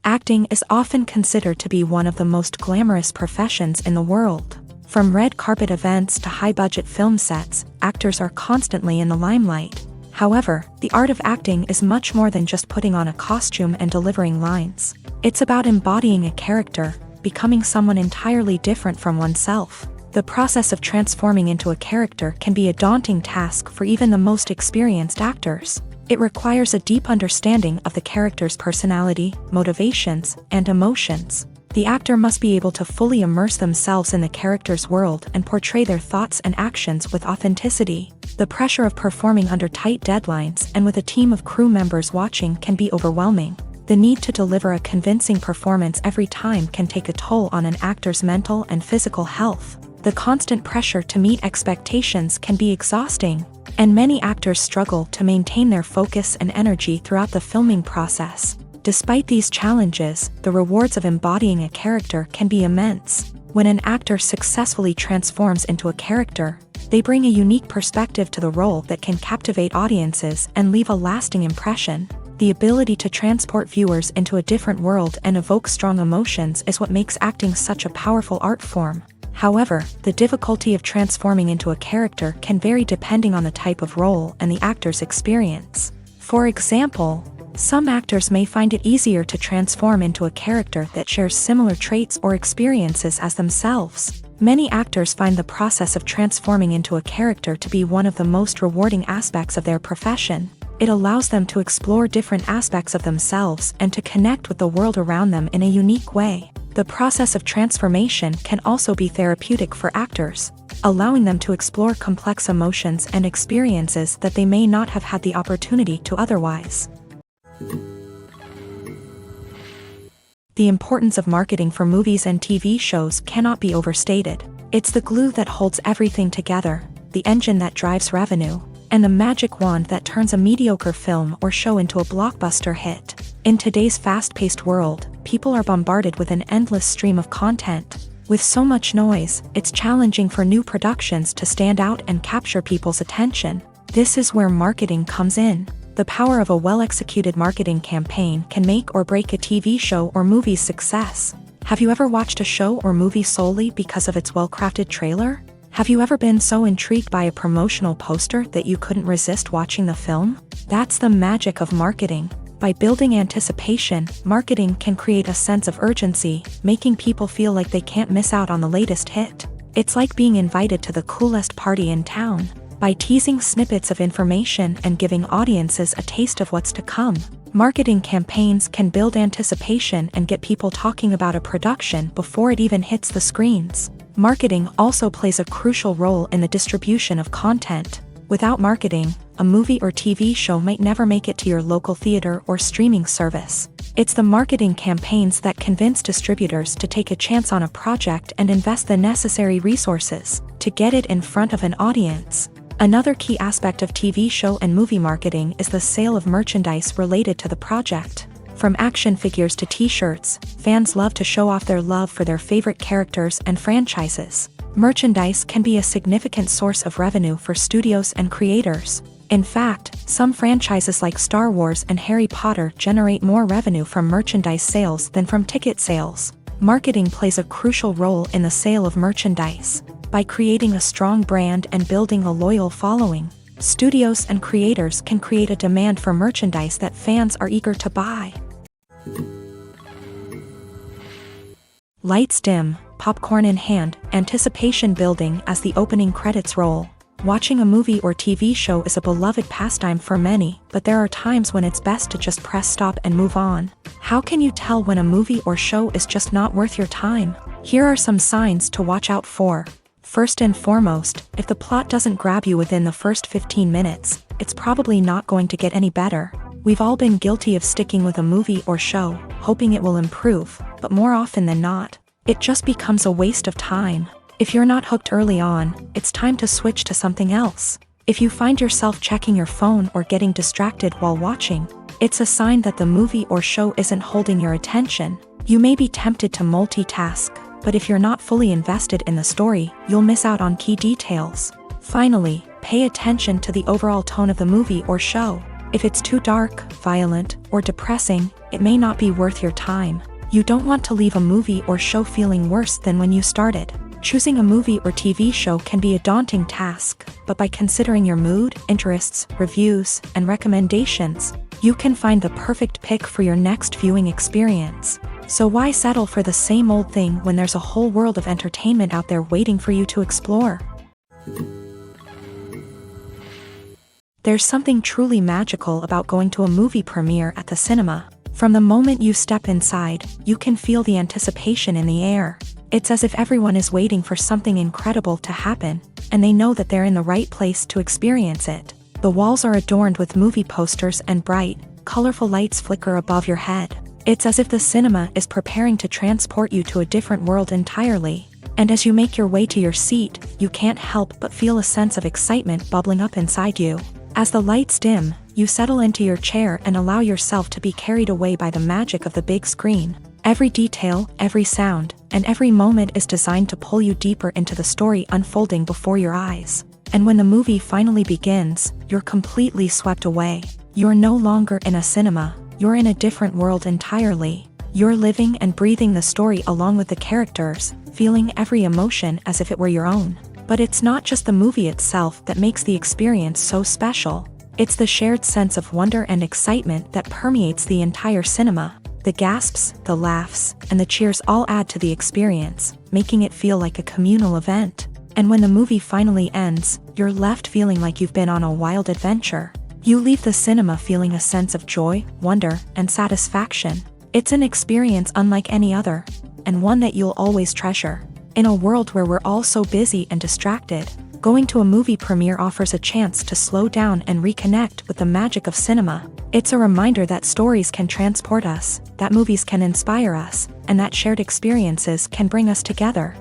Acting is often considered to be one of the most glamorous professions in the world. From red carpet events to high-budget film sets, actors are constantly in the limelight. However, the art of acting is much more than just putting on a costume and delivering lines. It's about embodying a character, becoming someone entirely different from oneself. The process of transforming into a character can be a daunting task for even the most experienced actors. It requires a deep understanding of the character's personality, motivations, and emotions. The actor must be able to fully immerse themselves in the character's world and portray their thoughts and actions with authenticity. The pressure of performing under tight deadlines and with a team of crew members watching can be overwhelming. The need to deliver a convincing performance every time can take a toll on an actor's mental and physical health. The constant pressure to meet expectations can be exhausting, and many actors struggle to maintain their focus and energy throughout the filming process. Despite these challenges, the rewards of embodying a character can be immense. When an actor successfully transforms into a character, they bring a unique perspective to the role that can captivate audiences and leave a lasting impression. The ability to transport viewers into a different world and evoke strong emotions is what makes acting such a powerful art form. However, the difficulty of transforming into a character can vary depending on the type of role and the actor's experience. For example, some actors may find it easier to transform into a character that shares similar traits or experiences as themselves. Many actors find the process of transforming into a character to be one of the most rewarding aspects of their profession. It allows them to explore different aspects of themselves and to connect with the world around them in a unique way. The process of transformation can also be therapeutic for actors, allowing them to explore complex emotions and experiences that they may not have had the opportunity to otherwise. The importance of marketing for movies and TV shows cannot be overstated. It's the glue that holds everything together, the engine that drives revenue, and the magic wand that turns a mediocre film or show into a blockbuster hit. In today's fast-paced world, people are bombarded with an endless stream of content. With so much noise, it's challenging for new productions to stand out and capture people's attention. This is where marketing comes in. The power of a well-executed marketing campaign can make or break a TV show or movie's success. Have you ever watched a show or movie solely because of its well-crafted trailer? Have you ever been so intrigued by a promotional poster that you couldn't resist watching the film? That's the magic of marketing. By building anticipation, marketing can create a sense of urgency, making people feel like they can't miss out on the latest hit. It's like being invited to the coolest party in town. By teasing snippets of information and giving audiences a taste of what's to come, marketing campaigns can build anticipation and get people talking about a production before it even hits the screens. Marketing also plays a crucial role in the distribution of content. Without marketing, a movie or TV show might never make it to your local theater or streaming service. It's the marketing campaigns that convince distributors to take a chance on a project and invest the necessary resources to get it in front of an audience. Another key aspect of TV show and movie marketing is the sale of merchandise related to the project. From action figures to t-shirts, fans love to show off their love for their favorite characters and franchises. Merchandise can be a significant source of revenue for studios and creators. In fact, some franchises like Star Wars and Harry Potter generate more revenue from merchandise sales than from ticket sales. Marketing plays a crucial role in the sale of merchandise. By creating a strong brand and building a loyal following, studios and creators can create a demand for merchandise that fans are eager to buy. Lights dim, popcorn in hand, anticipation building as the opening credits roll. Watching a movie or TV show is a beloved pastime for many, but there are times when it's best to just press stop and move on. How can you tell when a movie or show is just not worth your time? Here are some signs to watch out for. First and foremost, if the plot doesn't grab you within the first 15 minutes, it's probably not going to get any better. We've all been guilty of sticking with a movie or show, hoping it will improve, but more often than not, it just becomes a waste of time. If you're not hooked early on, it's time to switch to something else. If you find yourself checking your phone or getting distracted while watching, it's a sign that the movie or show isn't holding your attention. You may be tempted to multitask, but if you're not fully invested in the story, you'll miss out on key details. Finally, pay attention to the overall tone of the movie or show. If it's too dark, violent, or depressing, it may not be worth your time. You don't want to leave a movie or show feeling worse than when you started. Choosing a movie or TV show can be a daunting task, but by considering your mood, interests, reviews, and recommendations, you can find the perfect pick for your next viewing experience. So why settle for the same old thing when there's a whole world of entertainment out there waiting for you to explore? There's something truly magical about going to a movie premiere at the cinema. From the moment you step inside, you can feel the anticipation in the air. It's as if everyone is waiting for something incredible to happen, and they know that they're in the right place to experience it. The walls are adorned with movie posters and bright, colorful lights flicker above your head. It's as if the cinema is preparing to transport you to a different world entirely. And as you make your way to your seat, you can't help but feel a sense of excitement bubbling up inside you. As the lights dim, You settle into your chair and allow yourself to be carried away by the magic of the big screen. Every detail, every sound, and every moment is designed to pull you deeper into the story unfolding before your eyes. And when the movie finally begins, you're completely swept away. You're no longer in a cinema, you're in a different world entirely. You're living and breathing the story along with the characters, feeling every emotion as if it were your own. But it's not just the movie itself that makes the experience so special. It's the shared sense of wonder and excitement that permeates the entire cinema. The gasps, the laughs, and the cheers all add to the experience, making it feel like a communal event. And when the movie finally ends, you're left feeling like you've been on a wild adventure. You leave the cinema feeling a sense of joy, wonder, and satisfaction. It's an experience unlike any other, and one that you'll always treasure. In a world where we're all so busy and distracted, going to a movie premiere offers a chance to slow down and reconnect with the magic of cinema. It's a reminder that stories can transport us, that movies can inspire us, and that shared experiences can bring us together.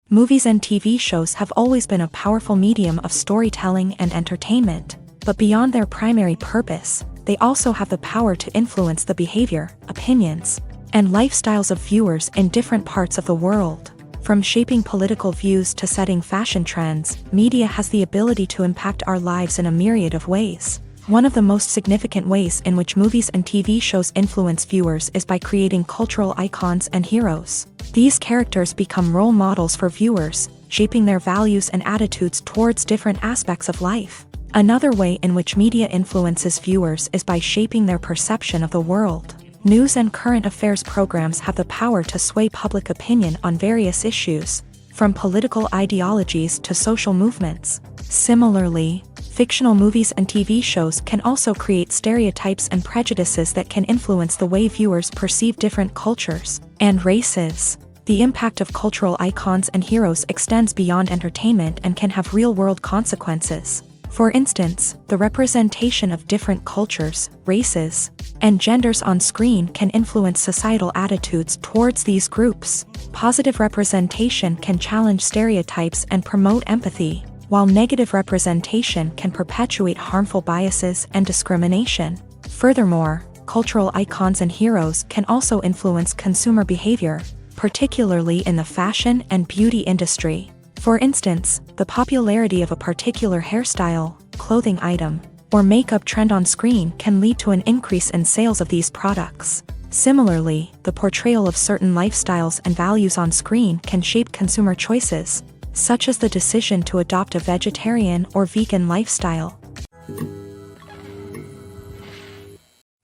Movies and TV shows have always been a powerful medium of storytelling and entertainment, but beyond their primary purpose, they also have the power to influence the behavior, opinions, and lifestyles of viewers in different parts of the world. From shaping political views to setting fashion trends, media has the ability to impact our lives in a myriad of ways. One of the most significant ways in which movies and TV shows influence viewers is by creating cultural icons and heroes. These characters become role models for viewers, shaping their values and attitudes towards different aspects of life. Another way in which media influences viewers is by shaping their perception of the world. News and current affairs programs have the power to sway public opinion on various issues, from political ideologies to social movements. Similarly, fictional movies and TV shows can also create stereotypes and prejudices that can influence the way viewers perceive different cultures and races. The impact of cultural icons and heroes extends beyond entertainment and can have real-world consequences. For instance, the representation of different cultures, races, and genders on screen can influence societal attitudes towards these groups. Positive representation can challenge stereotypes and promote empathy, while negative representation can perpetuate harmful biases and discrimination. Furthermore, cultural icons and heroes can also influence consumer behavior, particularly in the fashion and beauty industry. For instance, the popularity of a particular hairstyle, clothing item, or makeup trend on screen can lead to an increase in sales of these products. Similarly, the portrayal of certain lifestyles and values on screen can shape consumer choices, such as the decision to adopt a vegetarian or vegan lifestyle.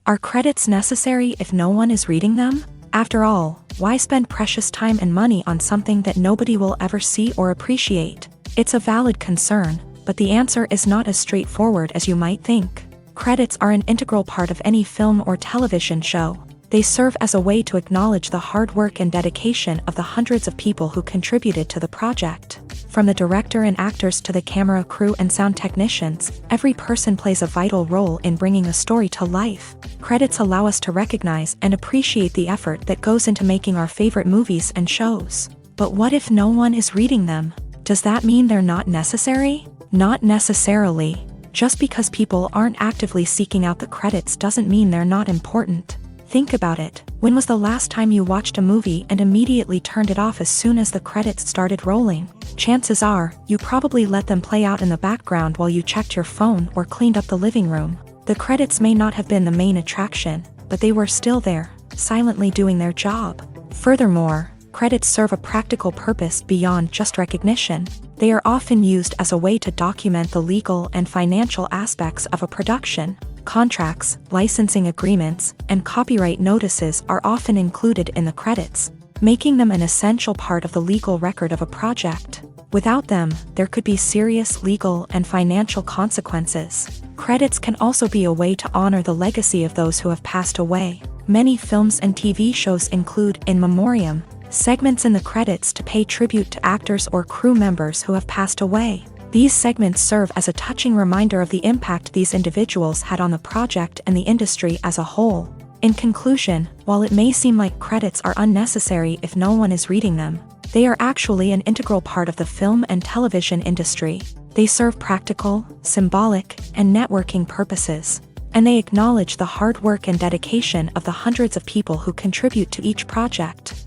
Are credits necessary if no one is reading them? After all, why spend precious time and money on something that nobody will ever see or appreciate? It's a valid concern, but the answer is not as straightforward as you might think. Credits are an integral part of any film or television show. They serve as a way to acknowledge the hard work and dedication of the hundreds of people who contributed to the project. From the director and actors to the camera crew and sound technicians, every person plays a vital role in bringing a story to life. Credits allow us to recognize and appreciate the effort that goes into making our favorite movies and shows. But what if no one is reading them? Does that mean they're not necessary? Not necessarily. Just because people aren't actively seeking out the credits doesn't mean they're not important. Think about it. When was the last time you watched a movie and immediately turned it off as soon as the credits started rolling? Chances are, you probably let them play out in the background while you checked your phone or cleaned up the living room. The credits may not have been the main attraction, but they were still there, silently doing their job. Furthermore, credits serve a practical purpose beyond just recognition. They are often used as a way to document the legal and financial aspects of a production. Contracts, licensing agreements, and copyright notices are often included in the credits, making them an essential part of the legal record of a project. Without them, there could be serious legal and financial consequences. Credits can also be a way to honor the legacy of those who have passed away. Many films and TV shows include in memoriam segments in the credits to pay tribute to actors or crew members who have passed away. These segments serve as a touching reminder of the impact these individuals had on the project and the industry as a whole. In conclusion, while it may seem like credits are unnecessary if no one is reading them, they are actually an integral part of the film and television industry. They serve practical, symbolic, and networking purposes, and they acknowledge the hard work and dedication of the hundreds of people who contribute to each project.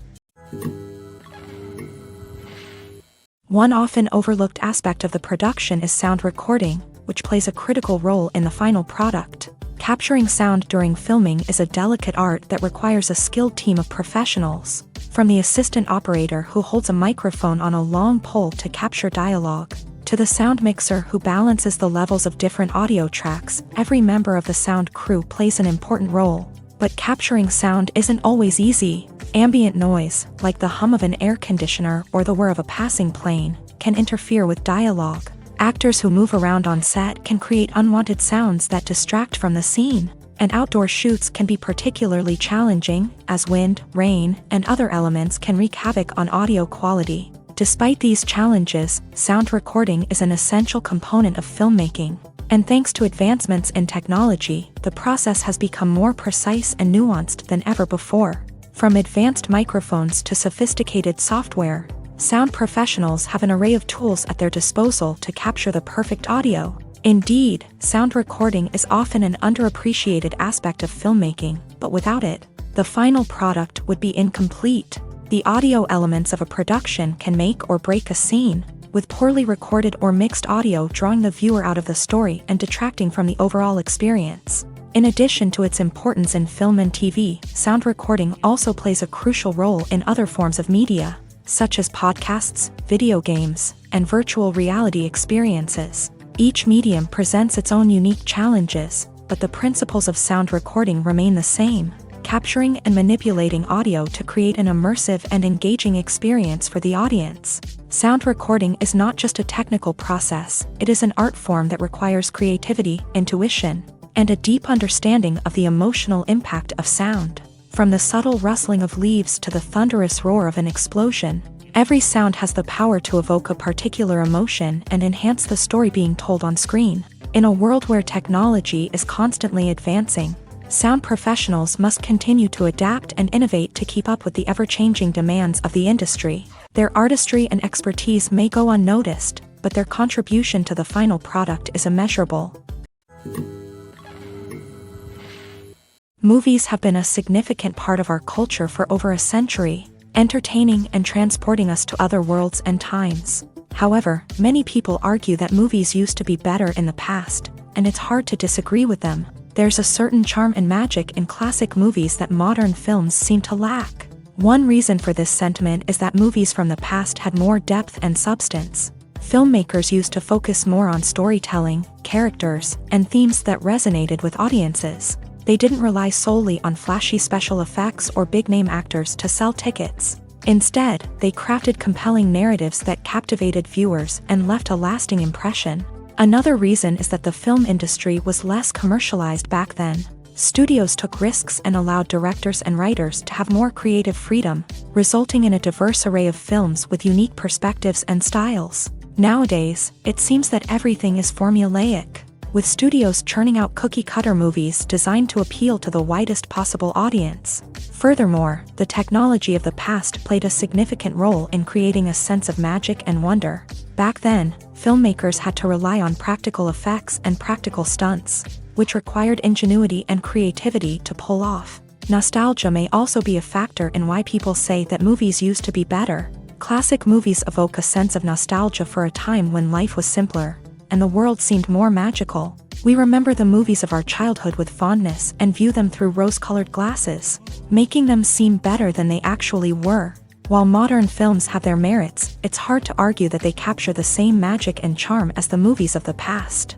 One often overlooked aspect of the production is sound recording, which plays a critical role in the final product. Capturing sound during filming is a delicate art that requires a skilled team of professionals, from the assistant operator who holds a microphone on a long pole to capture dialogue, to the sound mixer who balances the levels of different audio tracks. Every member of the sound crew plays an important role. But capturing sound isn't always easy. Ambient noise, like the hum of an air conditioner or the whir of a passing plane, can interfere with dialogue. Actors who move around on set can create unwanted sounds that distract from the scene. And outdoor shoots can be particularly challenging, as wind, rain, and other elements can wreak havoc on audio quality. Despite these challenges, sound recording is an essential component of filmmaking. And thanks to advancements in technology, the process has become more precise and nuanced than ever before. From advanced microphones to sophisticated software, sound professionals have an array of tools at their disposal to capture the perfect audio. Indeed, sound recording is often an underappreciated aspect of filmmaking, but without it, the final product would be incomplete. The audio elements of a production can make or break a scene, with poorly recorded or mixed audio drawing the viewer out of the story and detracting from the overall experience. In addition to its importance in film and TV, sound recording also plays a crucial role in other forms of media, such as podcasts, video games, and virtual reality experiences. Each medium presents its own unique challenges, but the principles of sound recording remain the same: capturing and manipulating audio to create an immersive and engaging experience for the audience. Sound recording is not just a technical process, it is an art form that requires creativity, intuition, and a deep understanding of the emotional impact of sound. From the subtle rustling of leaves to the thunderous roar of an explosion, every sound has the power to evoke a particular emotion and enhance the story being told on screen. In a world where technology is constantly advancing, sound professionals must continue to adapt and innovate to keep up with the ever-changing demands of the industry. Their artistry and expertise may go unnoticed, but their contribution to the final product is immeasurable. Movies have been a significant part of our culture for over a century, entertaining and transporting us to other worlds and times. However, many people argue that movies used to be better in the past, and it's hard to disagree with them. There's a certain charm and magic in classic movies that modern films seem to lack. One reason for this sentiment is that movies from the past had more depth and substance. Filmmakers used to focus more on storytelling, characters, and themes that resonated with audiences. They didn't rely solely on flashy special effects or big-name actors to sell tickets. Instead, they crafted compelling narratives that captivated viewers and left a lasting impression. Another reason is that the film industry was less commercialized back then. Studios took risks and allowed directors and writers to have more creative freedom, resulting in a diverse array of films with unique perspectives and styles. Nowadays, it seems that everything is formulaic, with studios churning out cookie-cutter movies designed to appeal to the widest possible audience. Furthermore, the technology of the past played a significant role in creating a sense of magic and wonder. Back then, filmmakers had to rely on practical effects and practical stunts, which required ingenuity and creativity to pull off. Nostalgia may also be a factor in why people say that movies used to be better. Classic movies evoke a sense of nostalgia for a time when life was simpler, and the world seemed more magical. We remember the movies of our childhood with fondness and view them through rose-colored glasses, making them seem better than they actually were. While modern films have their merits, it's hard to argue that they capture the same magic and charm as the movies of the past.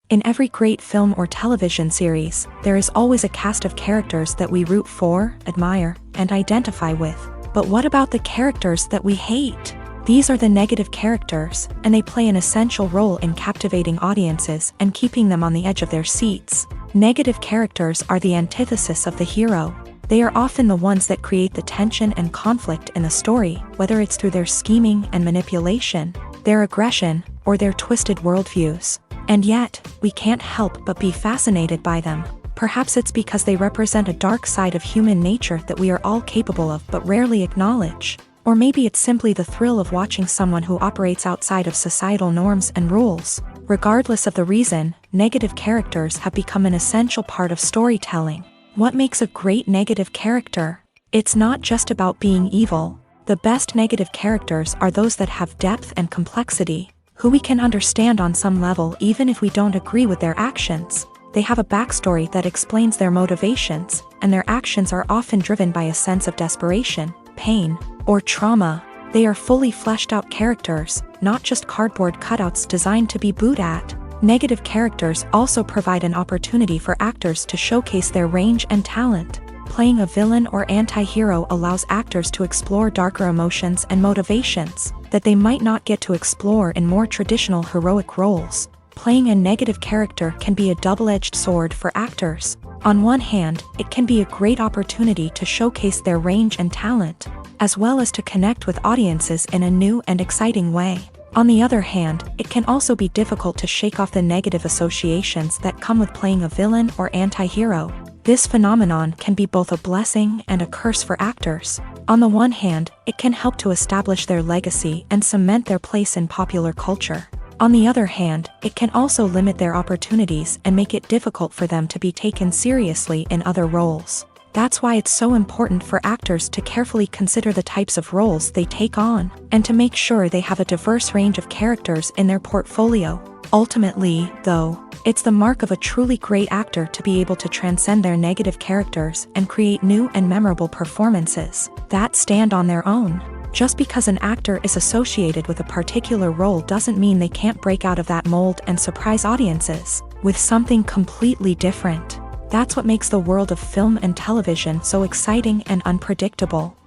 In every great film or television series, there is always a cast of characters that we root for, admire, and identify with. But what about the characters that we hate? These are the negative characters, and they play an essential role in captivating audiences and keeping them on the edge of their seats. Negative characters are the antithesis of the hero. They are often the ones that create the tension and conflict in the story, whether it's through their scheming and manipulation, their aggression, or their twisted worldviews. And yet, we can't help but be fascinated by them. Perhaps it's because they represent a dark side of human nature that we are all capable of but rarely acknowledge. Or maybe it's simply the thrill of watching someone who operates outside of societal norms and rules. Regardless of the reason, negative characters have become an essential part of storytelling. What makes a great negative character? It's not just about being evil. The best negative characters are those that have depth and complexity, who we can understand on some level even if we don't agree with their actions. They have a backstory that explains their motivations, and their actions are often driven by a sense of desperation, pain, or trauma. They are fully fleshed out characters, not just cardboard cutouts designed to be booed at. Negative characters also provide an opportunity for actors to showcase their range and talent. Playing a villain or anti-hero allows actors to explore darker emotions and motivations that they might not get to explore in more traditional heroic roles. Playing a negative character can be a double-edged sword for actors. On one hand, it can be a great opportunity to showcase their range and talent, as well as to connect with audiences in a new and exciting way. On the other hand, it can also be difficult to shake off the negative associations that come with playing a villain or anti-hero. This phenomenon can be both a blessing and a curse for actors. On the one hand, it can help to establish their legacy and cement their place in popular culture. On the other hand, it can also limit their opportunities and make it difficult for them to be taken seriously in other roles. That's why it's so important for actors to carefully consider the types of roles they take on, and to make sure they have a diverse range of characters in their portfolio. Ultimately, though, it's the mark of a truly great actor to be able to transcend their negative characters and create new and memorable performances that stand on their own. Just because an actor is associated with a particular role doesn't mean they can't break out of that mold and surprise audiences with something completely different. That's what makes the world of film and television so exciting and unpredictable.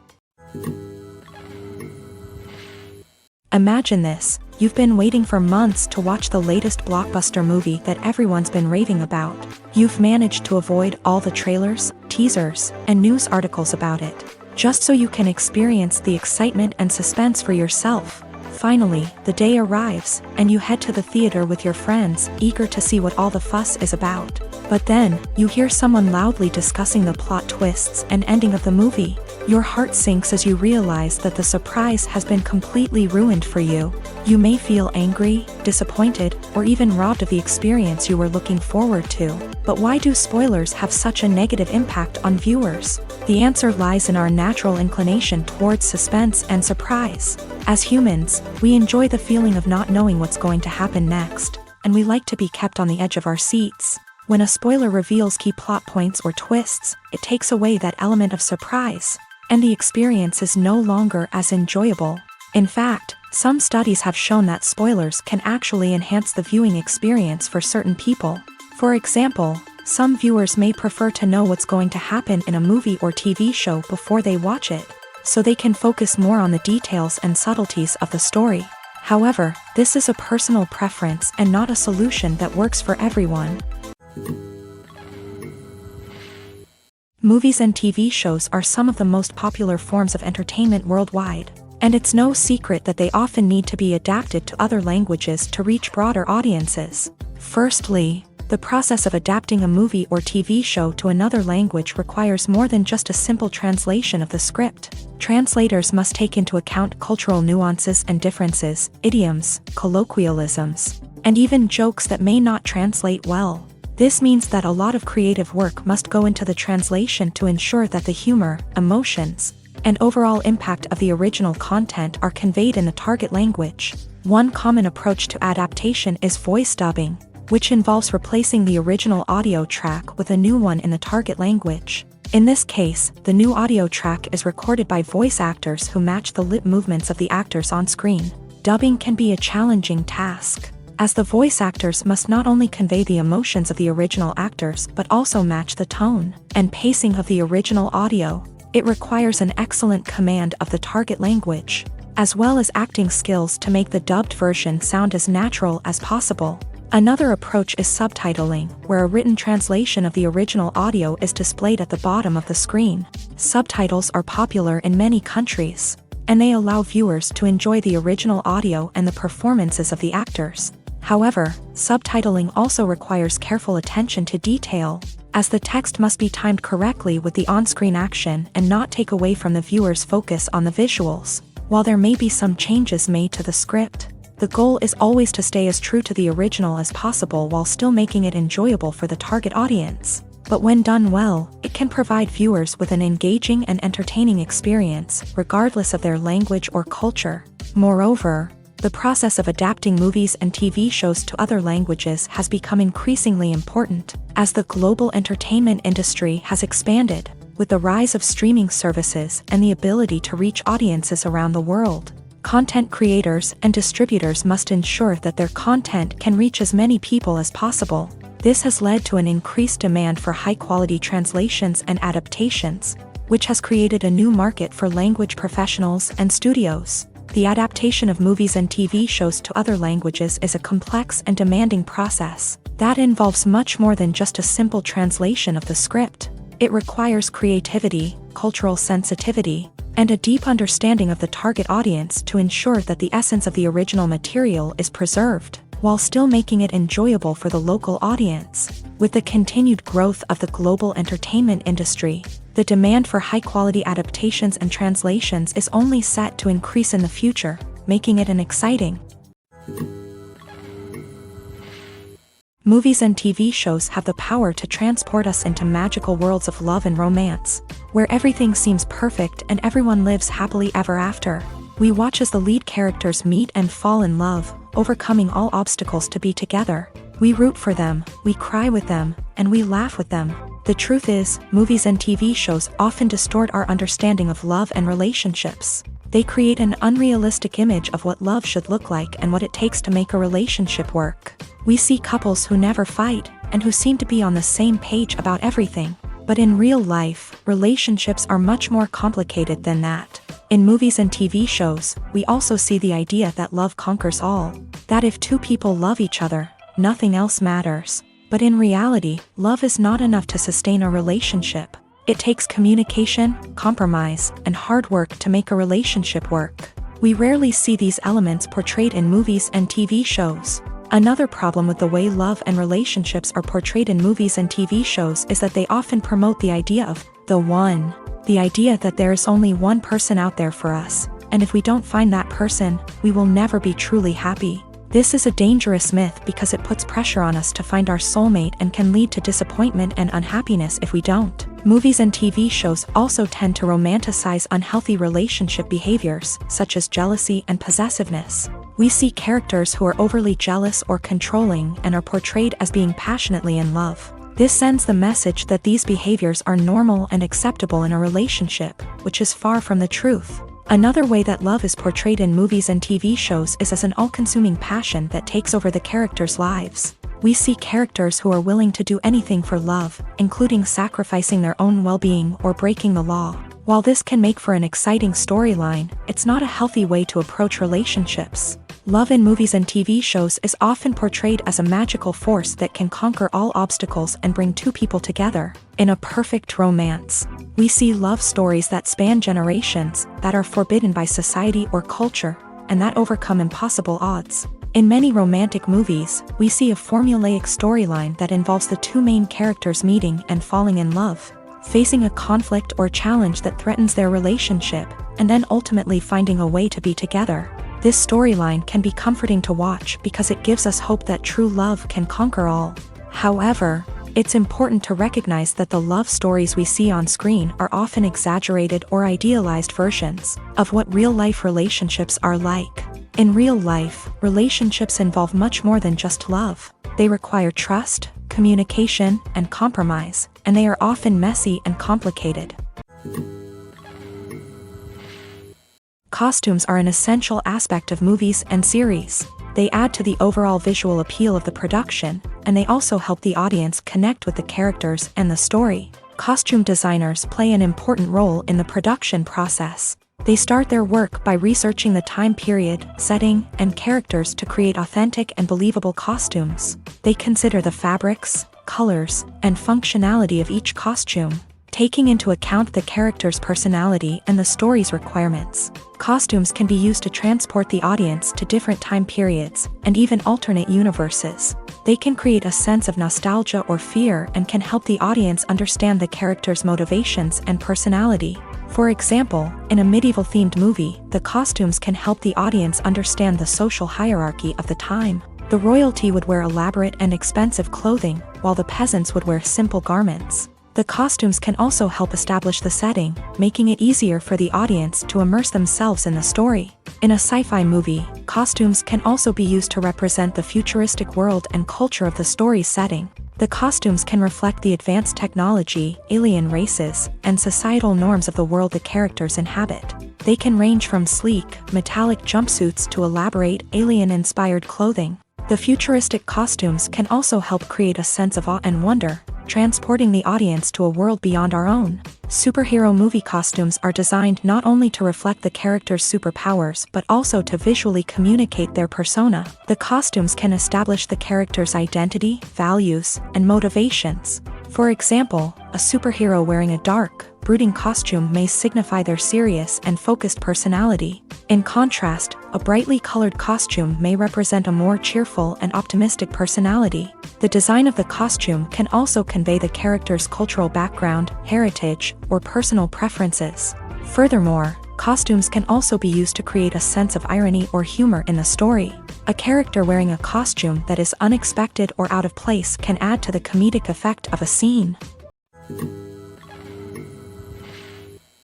Imagine this: you've been waiting for months to watch the latest blockbuster movie that everyone's been raving about. You've managed to avoid all the trailers, teasers, and news articles about it, just so you can experience the excitement and suspense for yourself. Finally, the day arrives, and you head to the theater with your friends, eager to see what all the fuss is about. But then, you hear someone loudly discussing the plot twists and ending of the movie. Your heart sinks as you realize that the surprise has been completely ruined for you. You may feel angry, disappointed, or even robbed of the experience you were looking forward to. But why do spoilers have such a negative impact on viewers? The answer lies in our natural inclination towards suspense and surprise. As humans, we enjoy the feeling of not knowing what's going to happen next, and we like to be kept on the edge of our seats. When a spoiler reveals key plot points or twists, it takes away that element of surprise, and the experience is no longer as enjoyable. In fact, some studies have shown that spoilers can actually enhance the viewing experience for certain people. For example, some viewers may prefer to know what's going to happen in a movie or TV show before they watch it, so they can focus more on the details and subtleties of the story. However, this is a personal preference and not a solution that works for everyone. Movies and TV shows are some of the most popular forms of entertainment worldwide, and it's no secret that they often need to be adapted to other languages to reach broader audiences. Firstly, the process of adapting a movie or TV show to another language requires more than just a simple translation of the script. Translators must take into account cultural nuances and differences, idioms, colloquialisms, and even jokes that may not translate well. This means that a lot of creative work must go into the translation to ensure that the humor, emotions, and overall impact of the original content are conveyed in the target language. One common approach to adaptation is voice dubbing, which involves replacing the original audio track with a new one in the target language. In this case, the new audio track is recorded by voice actors who match the lip movements of the actors on screen. Dubbing can be a challenging task, as the voice actors must not only convey the emotions of the original actors but also match the tone and pacing of the original audio. It requires an excellent command of the target language, as well as acting skills to make the dubbed version sound as natural as possible. Another approach is subtitling, where a written translation of the original audio is displayed at the bottom of the screen. Subtitles are popular in many countries, and they allow viewers to enjoy the original audio and the performances of the actors. However, subtitling also requires careful attention to detail, as the text must be timed correctly with the on-screen action and not take away from the viewer's focus on the visuals. While there may be some changes made to the script, the goal is always to stay as true to the original as possible while still making it enjoyable for the target audience. But when done well, it can provide viewers with an engaging and entertaining experience, regardless of their language or culture. Moreover, the process of adapting movies and TV shows to other languages has become increasingly important, as the global entertainment industry has expanded, with the rise of streaming services and the ability to reach audiences around the world. Content creators and distributors must ensure that their content can reach as many people as possible. This has led to an increased demand for high-quality translations and adaptations, which has created a new market for language professionals and studios. The adaptation of movies and TV shows to other languages is a complex and demanding process that involves much more than just a simple translation of the script. It requires creativity, cultural sensitivity, and a deep understanding of the target audience to ensure that the essence of the original material is preserved, while still making it enjoyable for the local audience. With the continued growth of the global entertainment industry, the demand for high-quality adaptations and translations is only set to increase in the future, making it an exciting. Movies and TV shows have the power to transport us into magical worlds of love and romance, where everything seems perfect and everyone lives happily ever after. We watch as the lead characters meet and fall in love, overcoming all obstacles to be together. We root for them, we cry with them, and we laugh with them. The truth is, movies and TV shows often distort our understanding of love and relationships. They create an unrealistic image of what love should look like and what it takes to make a relationship work. We see couples who never fight, and who seem to be on the same page about everything. But in real life, relationships are much more complicated than that. In movies and TV shows, we also see the idea that love conquers all. That if two people love each other, nothing else matters. But in reality, love is not enough to sustain a relationship. It takes communication, compromise, and hard work to make a relationship work. We rarely see these elements portrayed in movies and TV shows. Another problem with the way love and relationships are portrayed in movies and TV shows is that they often promote the idea of the one. The idea that there is only one person out there for us, and if we don't find that person, we will never be truly happy. This is a dangerous myth because it puts pressure on us to find our soulmate and can lead to disappointment and unhappiness if we don't. Movies and TV shows also tend to romanticize unhealthy relationship behaviors, such as jealousy and possessiveness. We see characters who are overly jealous or controlling and are portrayed as being passionately in love. This sends the message that these behaviors are normal and acceptable in a relationship, which is far from the truth. Another way that love is portrayed in movies and TV shows is as an all-consuming passion that takes over the characters' lives. We see characters who are willing to do anything for love, including sacrificing their own well-being or breaking the law. While this can make for an exciting storyline, it's not a healthy way to approach relationships. Love in movies and TV shows is often portrayed as a magical force that can conquer all obstacles and bring two people together. In a perfect romance, we see love stories that span generations, that are forbidden by society or culture, and that overcome impossible odds. In many romantic movies, we see a formulaic storyline that involves the two main characters meeting and falling in love, facing a conflict or challenge that threatens their relationship, and then ultimately finding a way to be together. This storyline can be comforting to watch because it gives us hope that true love can conquer all. However, it's important to recognize that the love stories we see on screen are often exaggerated or idealized versions of what real-life relationships are like. In real life, relationships involve much more than just love. They require trust, communication, and compromise, and they are often messy and complicated. Costumes are an essential aspect of movies and series. They add to the overall visual appeal of the production, and they also help the audience connect with the characters and the story. Costume designers play an important role in the production process. They start their work by researching the time period, setting, and characters to create authentic and believable costumes. They consider the fabrics, colors, and functionality of each costume, taking into account the character's personality and the story's requirements. Costumes can be used to transport the audience to different time periods, and even alternate universes. They can create a sense of nostalgia or fear and can help the audience understand the character's motivations and personality. For example, in a medieval-themed movie, the costumes can help the audience understand the social hierarchy of the time. The royalty would wear elaborate and expensive clothing, while the peasants would wear simple garments. The costumes can also help establish the setting, making it easier for the audience to immerse themselves in the story. In a sci-fi movie, costumes can also be used to represent the futuristic world and culture of the story's setting. The costumes can reflect the advanced technology, alien races, and societal norms of the world the characters inhabit. They can range from sleek, metallic jumpsuits to elaborate, alien-inspired clothing. The futuristic costumes can also help create a sense of awe and wonder, transporting the audience to a world beyond our own. Superhero movie costumes are designed not only to reflect the character's superpowers but also to visually communicate their persona. The costumes can establish the character's identity, values, and motivations. For example, a superhero wearing a dark, brooding costume may signify their serious and focused personality. In contrast, a brightly colored costume may represent a more cheerful and optimistic personality. The design of the costume can also convey the character's cultural background, heritage, or personal preferences. Furthermore, costumes can also be used to create a sense of irony or humor in the story. A character wearing a costume that is unexpected or out of place can add to the comedic effect of a scene.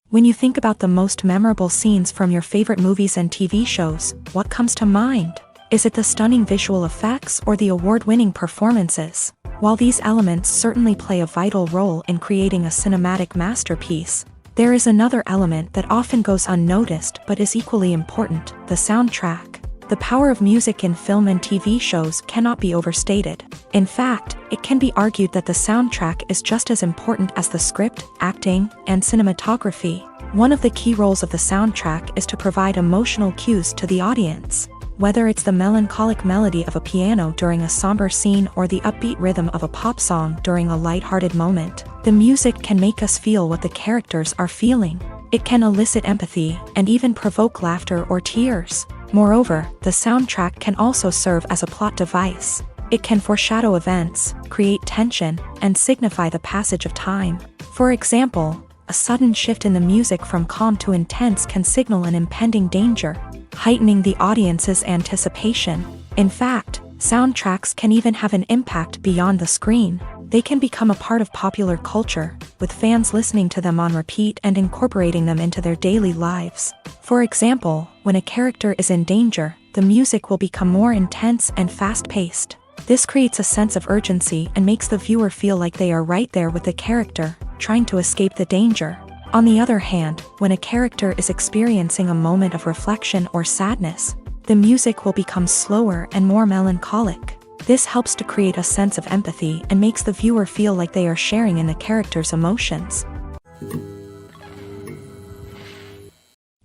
When you think about the most memorable scenes from your favorite movies and TV shows, what comes to mind? Is it the stunning visual effects or the award-winning performances? While these elements certainly play a vital role in creating a cinematic masterpiece, there is another element that often goes unnoticed but is equally important: the soundtrack. The power of music in film and TV shows cannot be overstated. In fact, it can be argued that the soundtrack is just as important as the script, acting, and cinematography. One of the key roles of the soundtrack is to provide emotional cues to the audience. Whether it's the melancholic melody of a piano during a somber scene or the upbeat rhythm of a pop song during a lighthearted moment, the music can make us feel what the characters are feeling. It can elicit empathy and even provoke laughter or tears. Moreover, the soundtrack can also serve as a plot device. It can foreshadow events, create tension, and signify the passage of time. For example, a sudden shift in the music from calm to intense can signal an impending danger, heightening the audience's anticipation. In fact, soundtracks can even have an impact beyond the screen. They can become a part of popular culture, with fans listening to them on repeat and incorporating them into their daily lives. For example, when a character is in danger, the music will become more intense and fast-paced. This creates a sense of urgency and makes the viewer feel like they are right there with the character, trying to escape the danger. On the other hand, when a character is experiencing a moment of reflection or sadness, the music will become slower and more melancholic. This helps to create a sense of empathy and makes the viewer feel like they are sharing in the character's emotions.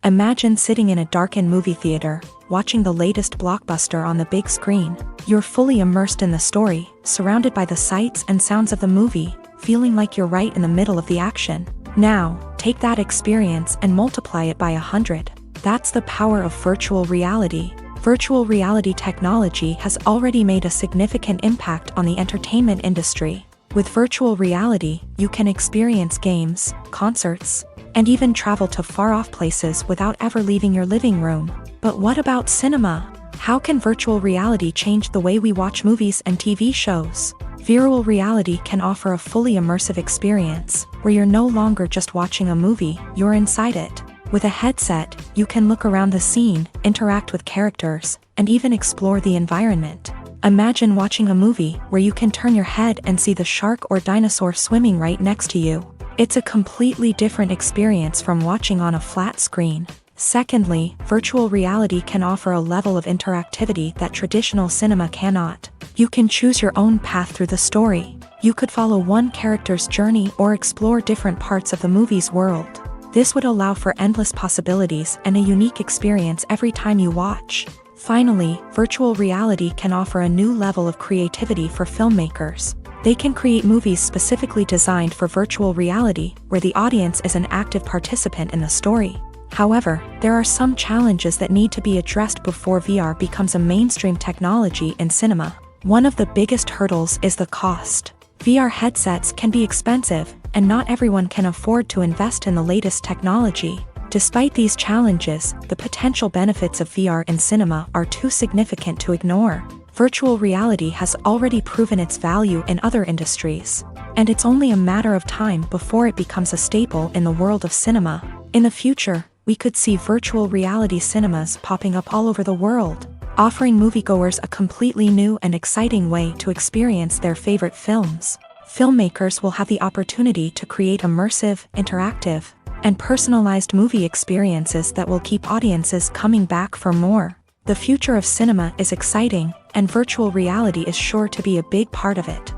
Imagine sitting in a darkened movie theater, watching the latest blockbuster on the big screen. You're fully immersed in the story, surrounded by the sights and sounds of the movie, feeling like you're right in the middle of the action. Now, take that experience and multiply it by 100. That's the power of virtual reality. Virtual reality technology has already made a significant impact on the entertainment industry. With virtual reality, you can experience games, concerts, and even travel to far-off places without ever leaving your living room. But what about cinema? How can virtual reality change the way we watch movies and TV shows? Virtual reality can offer a fully immersive experience, where you're no longer just watching a movie, you're inside it. With a headset, you can look around the scene, interact with characters, and even explore the environment. Imagine watching a movie where you can turn your head and see the shark or dinosaur swimming right next to you. It's a completely different experience from watching on a flat screen. Secondly, virtual reality can offer a level of interactivity that traditional cinema cannot. You can choose your own path through the story. You could follow one character's journey or explore different parts of the movie's world. This would allow for endless possibilities and a unique experience every time you watch. Finally, virtual reality can offer a new level of creativity for filmmakers. They can create movies specifically designed for virtual reality, where the audience is an active participant in the story. However, there are some challenges that need to be addressed before VR becomes a mainstream technology in cinema. One of the biggest hurdles is the cost. VR headsets can be expensive, and not everyone can afford to invest in the latest technology. Despite these challenges, the potential benefits of VR in cinema are too significant to ignore. Virtual reality has already proven its value in other industries, and it's only a matter of time before it becomes a staple in the world of cinema. In the future, we could see virtual reality cinemas popping up all over the world, offering moviegoers a completely new and exciting way to experience their favorite films. Filmmakers will have the opportunity to create immersive, interactive, and personalized movie experiences that will keep audiences coming back for more. The future of cinema is exciting, and virtual reality is sure to be a big part of it.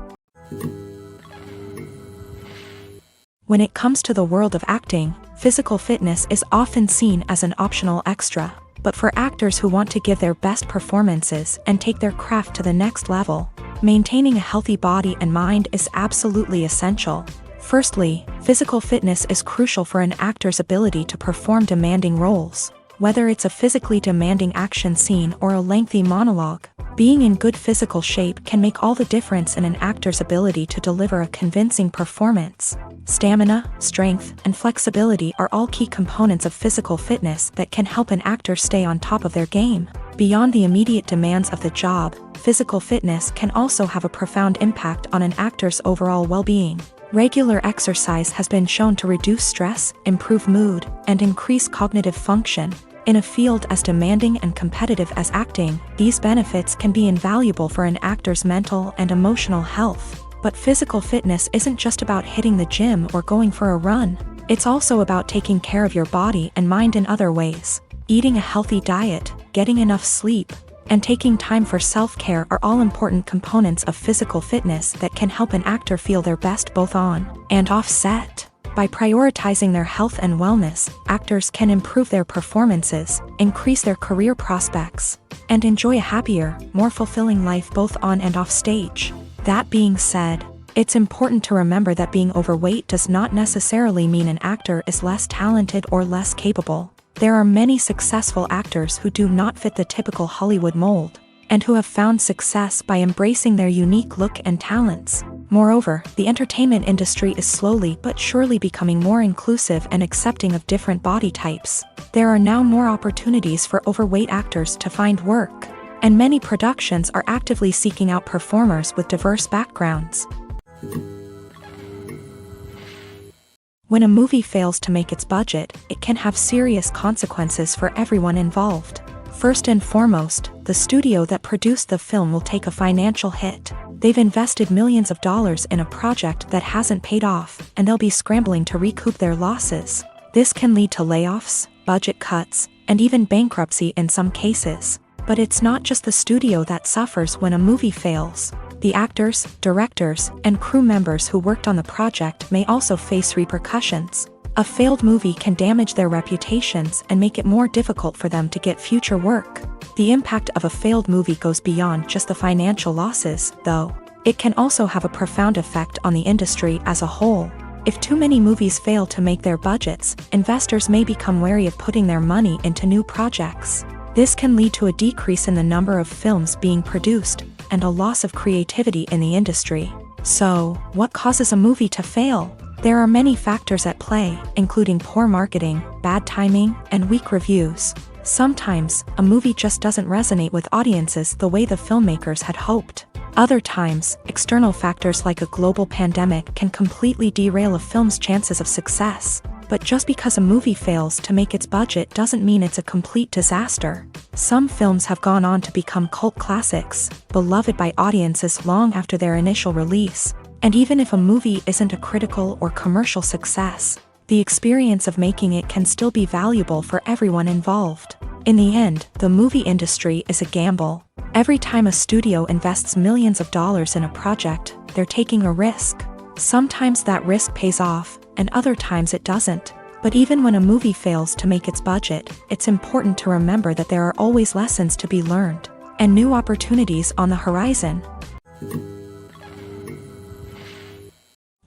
When it comes to the world of acting, physical fitness is often seen as an optional extra. But for actors who want to give their best performances and take their craft to the next level, maintaining a healthy body and mind is absolutely essential. Firstly, physical fitness is crucial for an actor's ability to perform demanding roles. Whether it's a physically demanding action scene or a lengthy monologue, being in good physical shape can make all the difference in an actor's ability to deliver a convincing performance. Stamina, strength, and flexibility are all key components of physical fitness that can help an actor stay on top of their game. Beyond the immediate demands of the job, physical fitness can also have a profound impact on an actor's overall well-being. Regular exercise has been shown to reduce stress, improve mood, and increase cognitive function. In a field as demanding and competitive as acting, these benefits can be invaluable for an actor's mental and emotional health. But physical fitness isn't just about hitting the gym or going for a run. It's also about taking care of your body and mind in other ways. Eating a healthy diet, getting enough sleep, and taking time for self-care are all important components of physical fitness that can help an actor feel their best both on and off set. By prioritizing their health and wellness, actors can improve their performances, increase their career prospects, and enjoy a happier, more fulfilling life both on and off stage. That being said, it's important to remember that being overweight does not necessarily mean an actor is less talented or less capable. There are many successful actors who do not fit the typical Hollywood mold, and who have found success by embracing their unique look and talents. Moreover, the entertainment industry is slowly but surely becoming more inclusive and accepting of different body types. There are now more opportunities for overweight actors to find work, and many productions are actively seeking out performers with diverse backgrounds. When a movie fails to make its budget, it can have serious consequences for everyone involved. First and foremost, the studio that produced the film will take a financial hit. They've invested millions of dollars in a project that hasn't paid off, and they'll be scrambling to recoup their losses. This can lead to layoffs, budget cuts, and even bankruptcy in some cases. But it's not just the studio that suffers when a movie fails. The actors, directors, and crew members who worked on the project may also face repercussions. A failed movie can damage their reputations and make it more difficult for them to get future work. The impact of a failed movie goes beyond just the financial losses, though. It can also have a profound effect on the industry as a whole. If too many movies fail to make their budgets, investors may become wary of putting their money into new projects. This can lead to a decrease in the number of films being produced, and a loss of creativity in the industry. So, what causes a movie to fail? There are many factors at play, including poor marketing, bad timing, and weak reviews. Sometimes, a movie just doesn't resonate with audiences the way the filmmakers had hoped. Other times, external factors like a global pandemic can completely derail a film's chances of success. But just because a movie fails to make its budget doesn't mean it's a complete disaster. Some films have gone on to become cult classics, beloved by audiences long after their initial release. And even if a movie isn't a critical or commercial success, the experience of making it can still be valuable for everyone involved. In the end, the movie industry is a gamble. Every time a studio invests millions of dollars in a project, they're taking a risk. Sometimes that risk pays off, and other times it doesn't. But even when a movie fails to make its budget, it's important to remember that there are always lessons to be learned, and new opportunities on the horizon.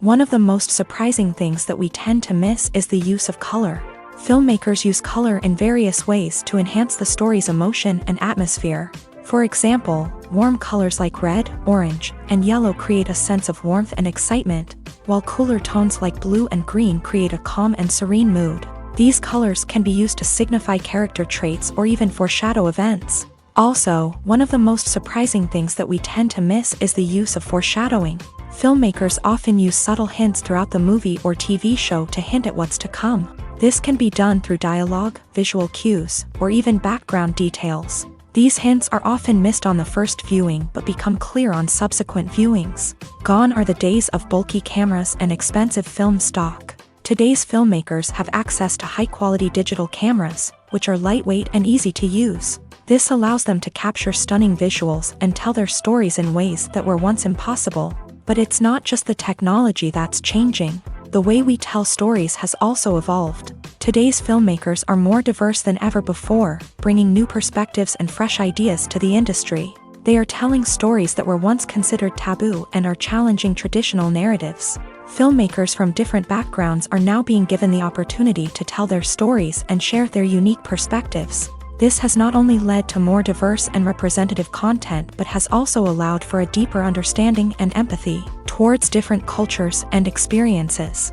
One of the most surprising things that we tend to miss is the use of color. Filmmakers use color in various ways to enhance the story's emotion and atmosphere. For example, warm colors like red, orange, and yellow create a sense of warmth and excitement, while cooler tones like blue and green create a calm and serene mood. These colors can be used to signify character traits or even foreshadow events. Also, one of the most surprising things that we tend to miss is the use of foreshadowing. Filmmakers often use subtle hints throughout the movie or TV show to hint at what's to come. This can be done through dialogue, visual cues, or even background details. These hints are often missed on the first viewing but become clear on subsequent viewings. Gone are the days of bulky cameras and expensive film stock. Today's filmmakers have access to high-quality digital cameras, which are lightweight and easy to use. This allows them to capture stunning visuals and tell their stories in ways that were once impossible. But it's not just the technology that's changing. The way we tell stories has also evolved. Today's filmmakers are more diverse than ever before, bringing new perspectives and fresh ideas to the industry. They are telling stories that were once considered taboo and are challenging traditional narratives. Filmmakers from different backgrounds are now being given the opportunity to tell their stories and share their unique perspectives. This has not only led to more diverse and representative content but has also allowed for a deeper understanding and empathy towards different cultures and experiences.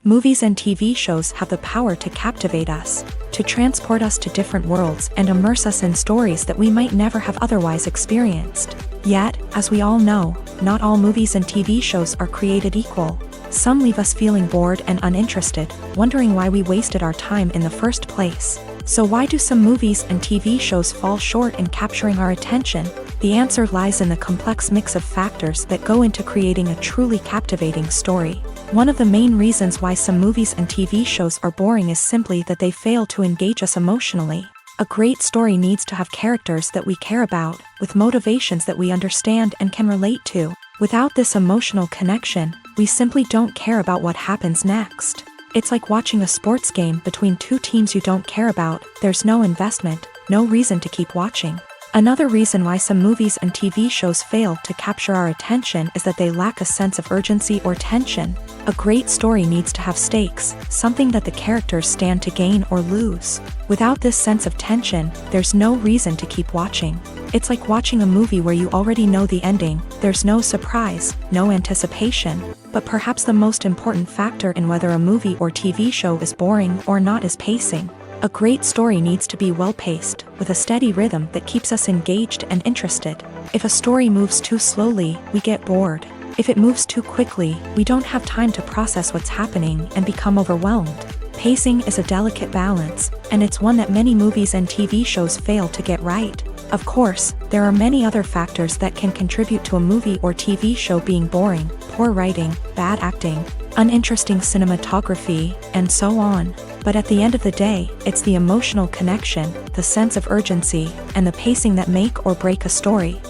Movies and TV shows have the power to captivate us, to transport us to different worlds and immerse us in stories that we might never have otherwise experienced. Yet, as we all know, not all movies and TV shows are created equal. Some leave us feeling bored and uninterested, wondering why we wasted our time in the first place. So why do some movies and TV shows fall short in capturing our attention? The answer lies in the complex mix of factors that go into creating a truly captivating story. One of the main reasons why some movies and TV shows are boring is simply that they fail to engage us emotionally. A great story needs to have characters that we care about, with motivations that we understand and can relate to. Without this emotional connection, we simply don't care about what happens next. It's like watching a sports game between two teams you don't care about. There's no investment, no reason to keep watching. Another reason why some movies and TV shows fail to capture our attention is that they lack a sense of urgency or tension. A great story needs to have stakes, something that the characters stand to gain or lose. Without this sense of tension, there's no reason to keep watching. It's like watching a movie where you already know the ending. There's no surprise, no anticipation. But perhaps the most important factor in whether a movie or TV show is boring or not is pacing. A great story needs to be well-paced, with a steady rhythm that keeps us engaged and interested. If a story moves too slowly, we get bored. If it moves too quickly, we don't have time to process what's happening and become overwhelmed. Pacing is a delicate balance, and it's one that many movies and TV shows fail to get right. Of course, there are many other factors that can contribute to a movie or TV show being boring: poor writing, bad acting, uninteresting cinematography, and so on. But at the end of the day, it's the emotional connection, the sense of urgency, and the pacing that make or break a story.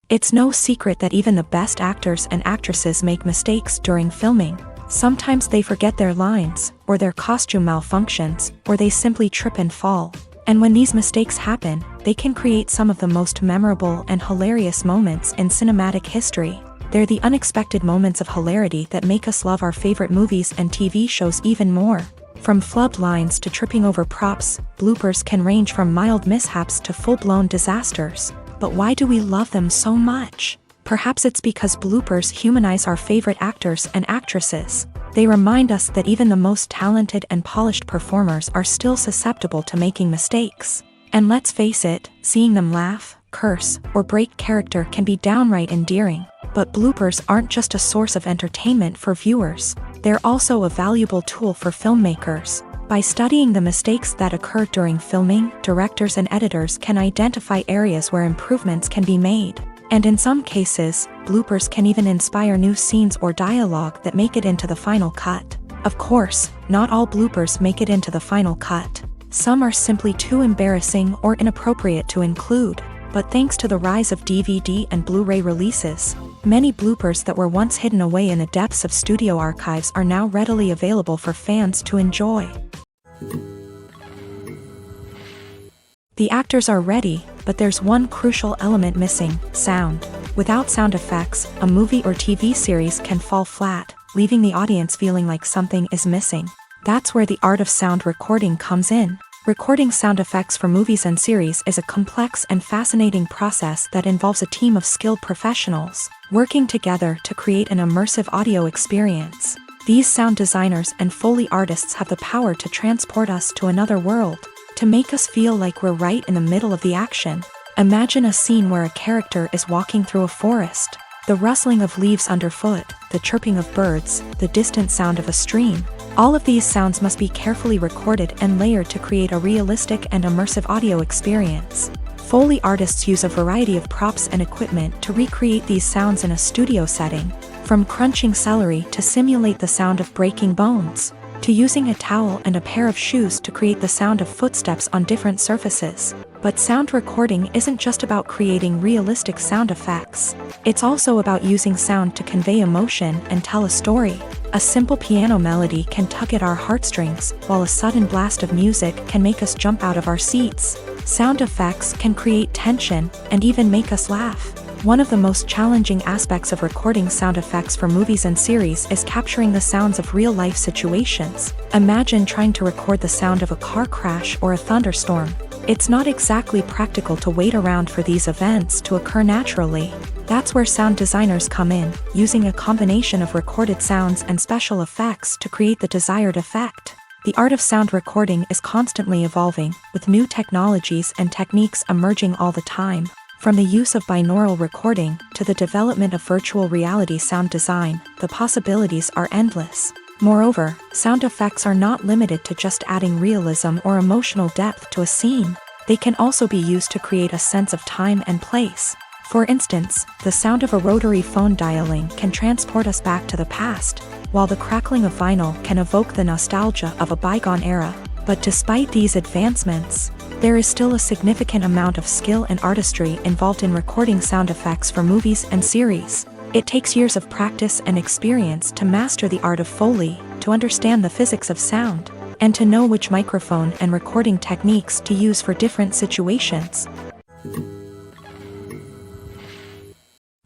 It's no secret that even the best actors and actresses make mistakes during filming. Sometimes they forget their lines, or their costume malfunctions, or they simply trip and fall. And when these mistakes happen, they can create some of the most memorable and hilarious moments in cinematic history. They're the unexpected moments of hilarity that make us love our favorite movies and TV shows even more. From flubbed lines to tripping over props, bloopers can range from mild mishaps to full-blown disasters. But why do we love them so much? Perhaps it's because bloopers humanize our favorite actors and actresses. They remind us that even the most talented and polished performers are still susceptible to making mistakes. And let's face it, seeing them laugh, curse, or break character can be downright endearing. But bloopers aren't just a source of entertainment for viewers. They're also a valuable tool for filmmakers. By studying the mistakes that occur during filming, directors and editors can identify areas where improvements can be made. And in some cases, bloopers can even inspire new scenes or dialogue that make it into the final cut. Of course, not all bloopers make it into the final cut. Some are simply too embarrassing or inappropriate to include. But thanks to the rise of DVD and Blu-ray releases, many bloopers that were once hidden away in the depths of studio archives are now readily available for fans to enjoy. The actors are ready, but there's one crucial element missing: sound. Without sound effects, a movie or TV series can fall flat, leaving the audience feeling like something is missing. That's where the art of sound recording comes in. Recording sound effects for movies and series is a complex and fascinating process that involves a team of skilled professionals working together to create an immersive audio experience. These sound designers and Foley artists have the power to transport us to another world, to make us feel like we're right in the middle of the action. Imagine a scene where a character is walking through a forest. The rustling of leaves underfoot, the chirping of birds, the distant sound of a stream. All of these sounds must be carefully recorded and layered to create a realistic and immersive audio experience. Foley artists use a variety of props and equipment to recreate these sounds in a studio setting, from crunching celery to simulate the sound of breaking bones, to using a towel and a pair of shoes to create the sound of footsteps on different surfaces. But sound recording isn't just about creating realistic sound effects. It's also about using sound to convey emotion and tell a story. A simple piano melody can tug at our heartstrings, while a sudden blast of music can make us jump out of our seats. Sound effects can create tension and even make us laugh. One of the most challenging aspects of recording sound effects for movies and series is capturing the sounds of real-life situations. Imagine trying to record the sound of a car crash or a thunderstorm. It's not exactly practical to wait around for these events to occur naturally. That's where sound designers come in, using a combination of recorded sounds and special effects to create the desired effect. The art of sound recording is constantly evolving, with new technologies and techniques emerging all the time. From the use of binaural recording to the development of virtual reality sound design, the possibilities are endless. Moreover, sound effects are not limited to just adding realism or emotional depth to a scene. They can also be used to create a sense of time and place. For instance, the sound of a rotary phone dialing can transport us back to the past, while the crackling of vinyl can evoke the nostalgia of a bygone era. But despite these advancements, there is still a significant amount of skill and artistry involved in recording sound effects for movies and series. It takes years of practice and experience to master the art of Foley, to understand the physics of sound, and to know which microphone and recording techniques to use for different situations.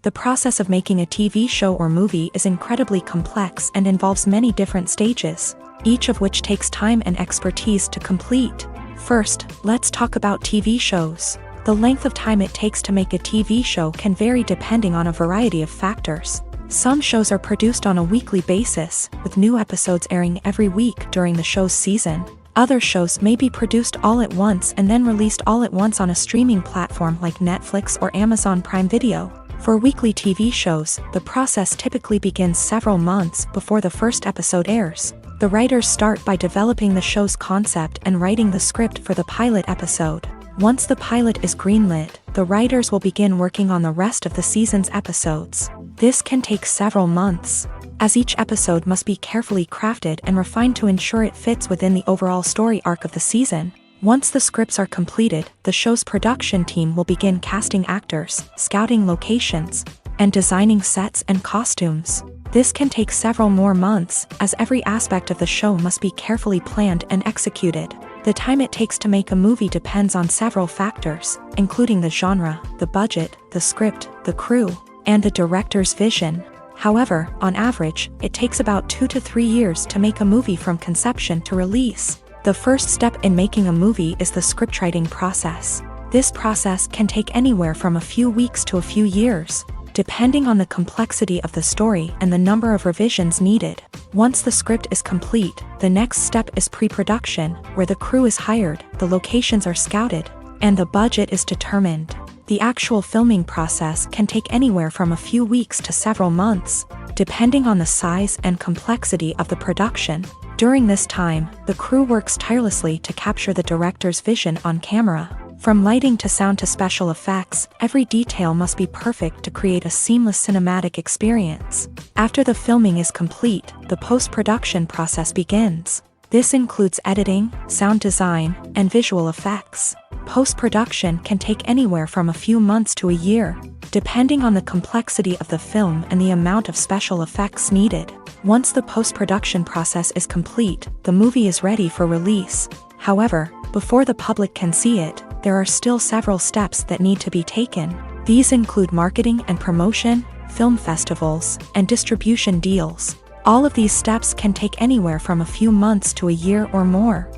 The process of making a TV show or movie is incredibly complex and involves many different stages, each of which takes time and expertise to complete. First, let's talk about TV shows. The length of time it takes to make a TV show can vary depending on a variety of factors. Some shows are produced on a weekly basis, with new episodes airing every week during the show's season. Other shows may be produced all at once and then released all at once on a streaming platform like Netflix or Amazon Prime Video. For weekly TV shows, the process typically begins several months before the first episode airs. The writers start by developing the show's concept and writing the script for the pilot episode. Once the pilot is greenlit, the writers will begin working on the rest of the season's episodes. This can take several months, as each episode must be carefully crafted and refined to ensure it fits within the overall story arc of the season. Once the scripts are completed, the show's production team will begin casting actors, scouting locations, and designing sets and costumes. This can take several more months, as every aspect of the show must be carefully planned and executed. The time it takes to make a movie depends on several factors, including the genre, the budget, the script, the crew, and the director's vision. However, on average, it takes about 2 to 3 years to make a movie from conception to release. The first step in making a movie is the scriptwriting process. This process can take anywhere from a few weeks to a few years, depending on the complexity of the story and the number of revisions needed. Once the script is complete, the next step is pre-production, where the crew is hired, the locations are scouted, and the budget is determined. The actual filming process can take anywhere from a few weeks to several months, depending on the size and complexity of the production. During this time, the crew works tirelessly to capture the director's vision on camera. From lighting to sound to special effects, every detail must be perfect to create a seamless cinematic experience. After the filming is complete, the post-production process begins. This includes editing, sound design, and visual effects. Post-production can take anywhere from a few months to a year, depending on the complexity of the film and the amount of special effects needed. Once the post-production process is complete, the movie is ready for release. However, before the public can see it, there are still several steps that need to be taken. These include marketing and promotion, film festivals, and distribution deals. All of these steps can take anywhere from a few months to a year or more.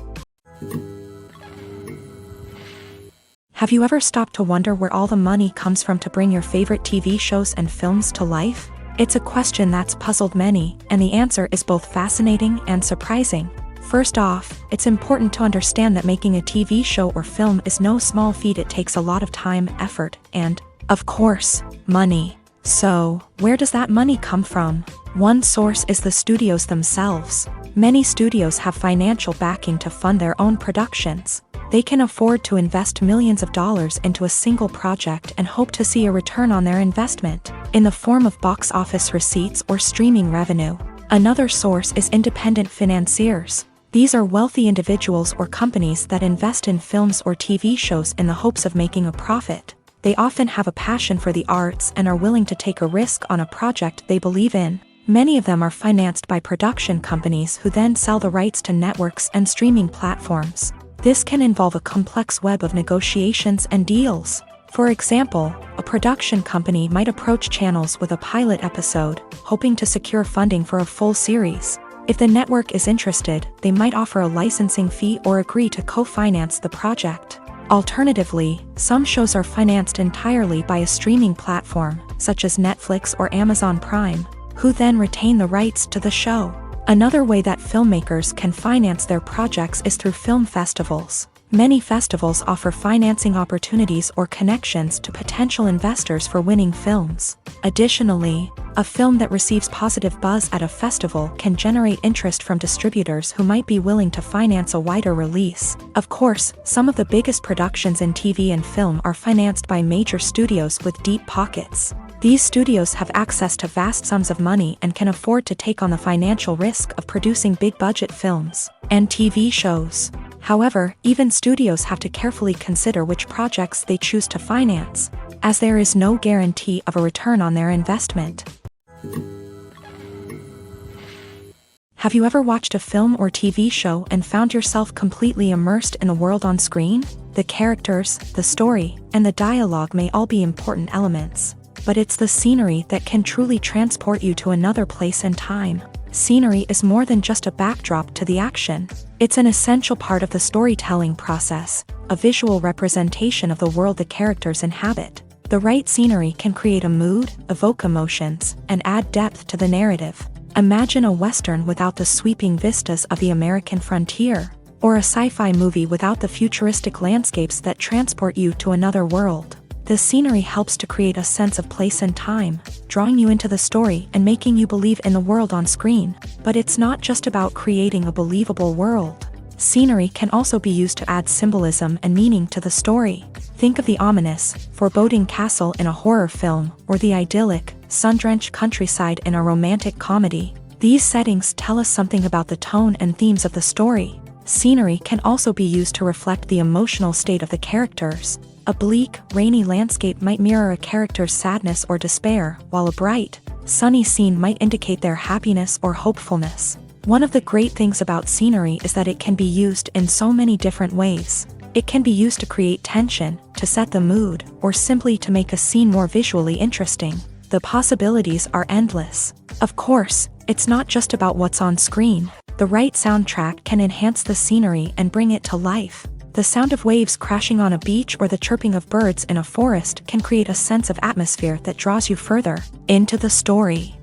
Have you ever stopped to wonder where all the money comes from to bring your favorite TV shows and films to life? It's a question that's puzzled many, and the answer is both fascinating and surprising. First off, it's important to understand that making a TV show or film is no small feat. It takes a lot of time, effort, and, of course, money. So, where does that money come from? One source is the studios themselves. Many studios have financial backing to fund their own productions. They can afford to invest millions of dollars into a single project and hope to see a return on their investment, in the form of box office receipts or streaming revenue. Another source is independent financiers. These are wealthy individuals or companies that invest in films or TV shows in the hopes of making a profit. They often have a passion for the arts and are willing to take a risk on a project they believe in. Many of them are financed by production companies who then sell the rights to networks and streaming platforms. This can involve a complex web of negotiations and deals. For example, a production company might approach channels with a pilot episode, hoping to secure funding for a full series. If the network is interested, they might offer a licensing fee or agree to co-finance the project. Alternatively, some shows are financed entirely by a streaming platform, such as Netflix or Amazon Prime, who then retain the rights to the show. Another way that filmmakers can finance their projects is through film festivals. Many festivals offer financing opportunities or connections to potential investors for winning films. Additionally, a film that receives positive buzz at a festival can generate interest from distributors who might be willing to finance a wider release. Of course, some of the biggest productions in TV and film are financed by major studios with deep pockets. These studios have access to vast sums of money and can afford to take on the financial risk of producing big-budget films and TV shows. However, even studios have to carefully consider which projects they choose to finance, as there is no guarantee of a return on their investment. Have you ever watched a film or TV show and found yourself completely immersed in the world on screen? The characters, the story, and the dialogue may all be important elements, but it's the scenery that can truly transport you to another place and time. Scenery is more than just a backdrop to the action. It's an essential part of the storytelling process, a visual representation of the world the characters inhabit. The right scenery can create a mood, evoke emotions, and add depth to the narrative. Imagine a Western without the sweeping vistas of the American frontier, or a sci-fi movie without the futuristic landscapes that transport you to another world. The scenery helps to create a sense of place and time, drawing you into the story and making you believe in the world on screen. But it's not just about creating a believable world. Scenery can also be used to add symbolism and meaning to the story. Think of the ominous, foreboding castle in a horror film, or the idyllic, sun-drenched countryside in a romantic comedy. These settings tell us something about the tone and themes of the story. Scenery can also be used to reflect the emotional state of the characters. A bleak, rainy landscape might mirror a character's sadness or despair, while a bright, sunny scene might indicate their happiness or hopefulness. One of the great things about scenery is that it can be used in so many different ways. It can be used to create tension, to set the mood, or simply to make a scene more visually interesting. The possibilities are endless. Of course, it's not just about what's on screen. The right soundtrack can enhance the scenery and bring it to life. The sound of waves crashing on a beach or the chirping of birds in a forest can create a sense of atmosphere that draws you further into the story.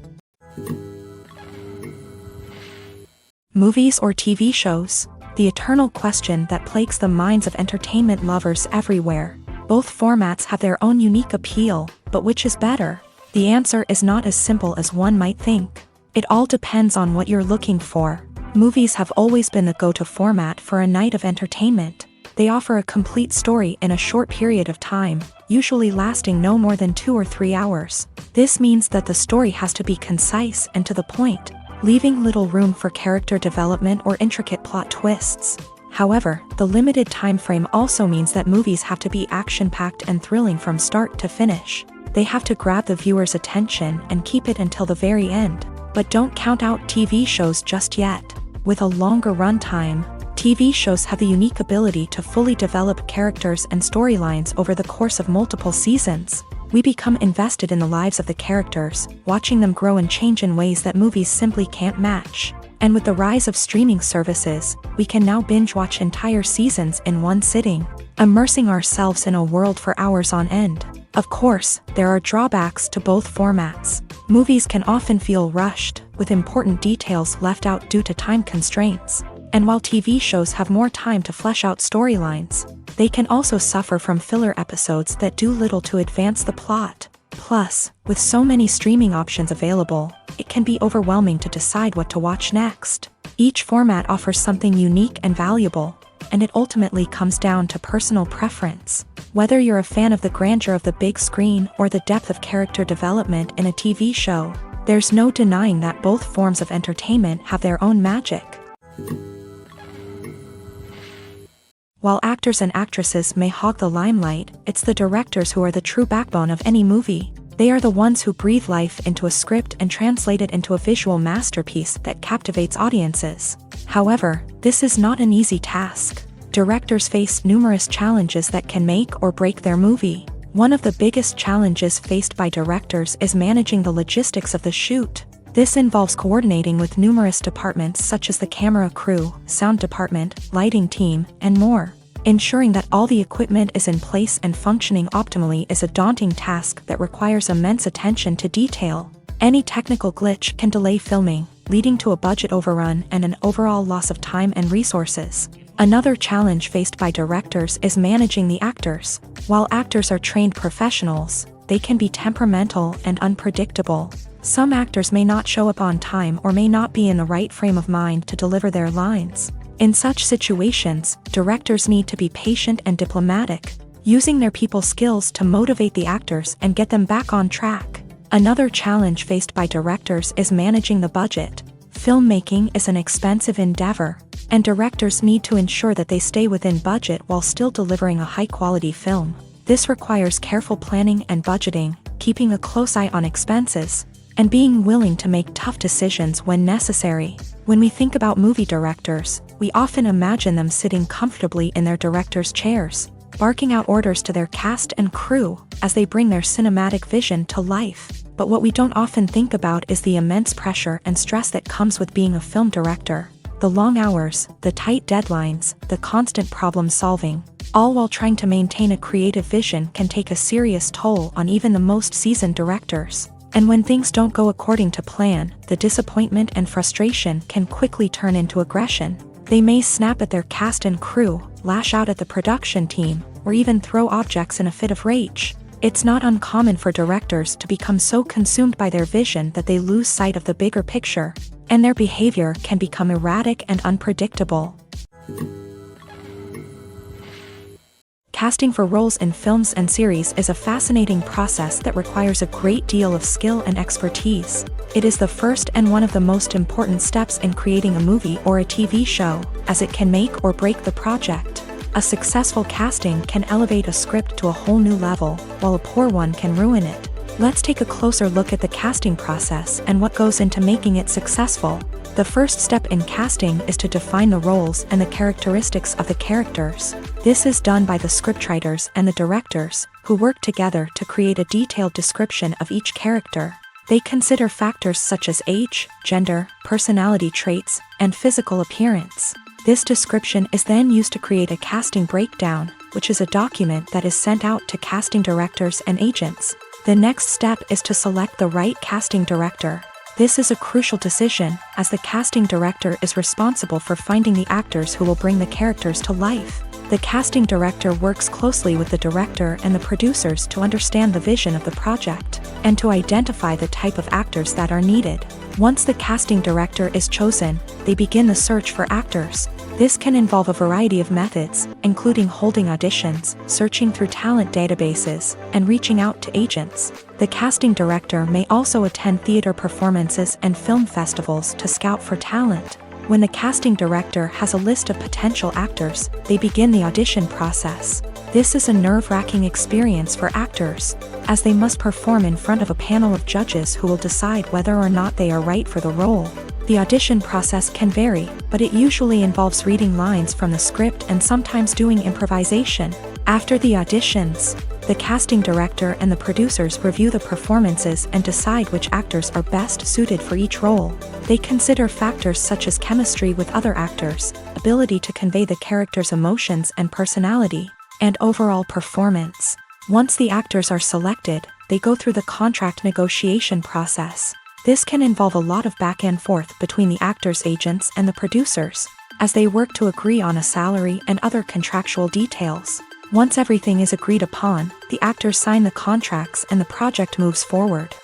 Movies or TV shows? The eternal question that plagues the minds of entertainment lovers everywhere. Both formats have their own unique appeal, but which is better? The answer is not as simple as one might think. It all depends on what you're looking for. Movies have always been the go-to format for a night of entertainment. They offer a complete story in a short period of time, usually lasting no more than 2 or 3 hours. This means that the story has to be concise and to the point, leaving little room for character development or intricate plot twists. However, the limited time frame also means that movies have to be action-packed and thrilling from start to finish. They have to grab the viewer's attention and keep it until the very end. But don't count out TV shows just yet. With a longer runtime, TV shows have the unique ability to fully develop characters and storylines over the course of multiple seasons. We become invested in the lives of the characters, watching them grow and change in ways that movies simply can't match. And with the rise of streaming services, we can now binge watch entire seasons in one sitting. immersing ourselves in a world for hours on end. Of course, there are drawbacks to both formats. Movies can often feel rushed, with important details left out due to time constraints. And while TV shows have more time to flesh out storylines, they can also suffer from filler episodes that do little to advance the plot. Plus, with so many streaming options available, it can be overwhelming to decide what to watch next. Each format offers something unique and valuable, and it ultimately comes down to personal preference. Whether you're a fan of the grandeur of the big screen or the depth of character development in a TV show, there's no denying that both forms of entertainment have their own magic. While actors and actresses may hog the limelight, it's the directors who are the true backbone of any movie. They are the ones who breathe life into a script and translate it into a visual masterpiece that captivates audiences. However, this is not an easy task. Directors face numerous challenges that can make or break their movie. One of the biggest challenges faced by directors is managing the logistics of the shoot. This involves coordinating with numerous departments such as the camera crew, sound department, lighting team, and more. Ensuring that all the equipment is in place and functioning optimally is a daunting task that requires immense attention to detail. Any technical glitch can delay filming, leading to a budget overrun and an overall loss of time and resources. Another challenge faced by directors is managing the actors. While actors are trained professionals, they can be temperamental and unpredictable. Some actors may not show up on time or may not be in the right frame of mind to deliver their lines. In such situations, directors need to be patient and diplomatic, using their people skills to motivate the actors and get them back on track. Another challenge faced by directors is managing the budget. Filmmaking is an expensive endeavor, and directors need to ensure that they stay within budget while still delivering a high-quality film. This requires careful planning and budgeting, keeping a close eye on expenses, and being willing to make tough decisions when necessary. When we think about movie directors, we often imagine them sitting comfortably in their director's chairs, barking out orders to their cast and crew as they bring their cinematic vision to life. But what we don't often think about is the immense pressure and stress that comes with being a film director. The long hours, the tight deadlines, the constant problem solving, all while trying to maintain a creative vision can take a serious toll on even the most seasoned directors. And when things don't go according to plan, the disappointment and frustration can quickly turn into aggression. They may snap at their cast and crew, lash out at the production team, or even throw objects in a fit of rage. It's not uncommon for directors to become so consumed by their vision that they lose sight of the bigger picture, and their behavior can become erratic and unpredictable. Casting for roles in films and series is a fascinating process that requires a great deal of skill and expertise. It is the first and one of the most important steps in creating a movie or a TV show, as it can make or break the project. A successful casting can elevate a script to a whole new level, while a poor one can ruin it. Let's take a closer look at the casting process and what goes into making it successful. The first step in casting is to define the roles and the characteristics of the characters. This is done by the scriptwriters and the directors, who work together to create a detailed description of each character. They consider factors such as age, gender, personality traits, and physical appearance. This description is then used to create a casting breakdown, which is a document that is sent out to casting directors and agents. The next step is to select the right casting director. This is a crucial decision, as the casting director is responsible for finding the actors who will bring the characters to life. The casting director works closely with the director and the producers to understand the vision of the project, and to identify the type of actors that are needed. Once the casting director is chosen, they begin the search for actors. This can involve a variety of methods, including holding auditions, searching through talent databases, and reaching out to agents. The casting director may also attend theater performances and film festivals to scout for talent. When the casting director has a list of potential actors, they begin the audition process. This is a nerve-wracking experience for actors, as they must perform in front of a panel of judges who will decide whether or not they are right for the role. The audition process can vary, but it usually involves reading lines from the script and sometimes doing improvisation. After the auditions, the casting director and the producers review the performances and decide which actors are best suited for each role. They consider factors such as chemistry with other actors, ability to convey the character's emotions and personality, and overall performance. Once the actors are selected, they go through the contract negotiation process. This can involve a lot of back and forth between the actors' agents and the producers, as they work to agree on a salary and other contractual details. Once everything is agreed upon, the actors sign the contracts and the project moves forward.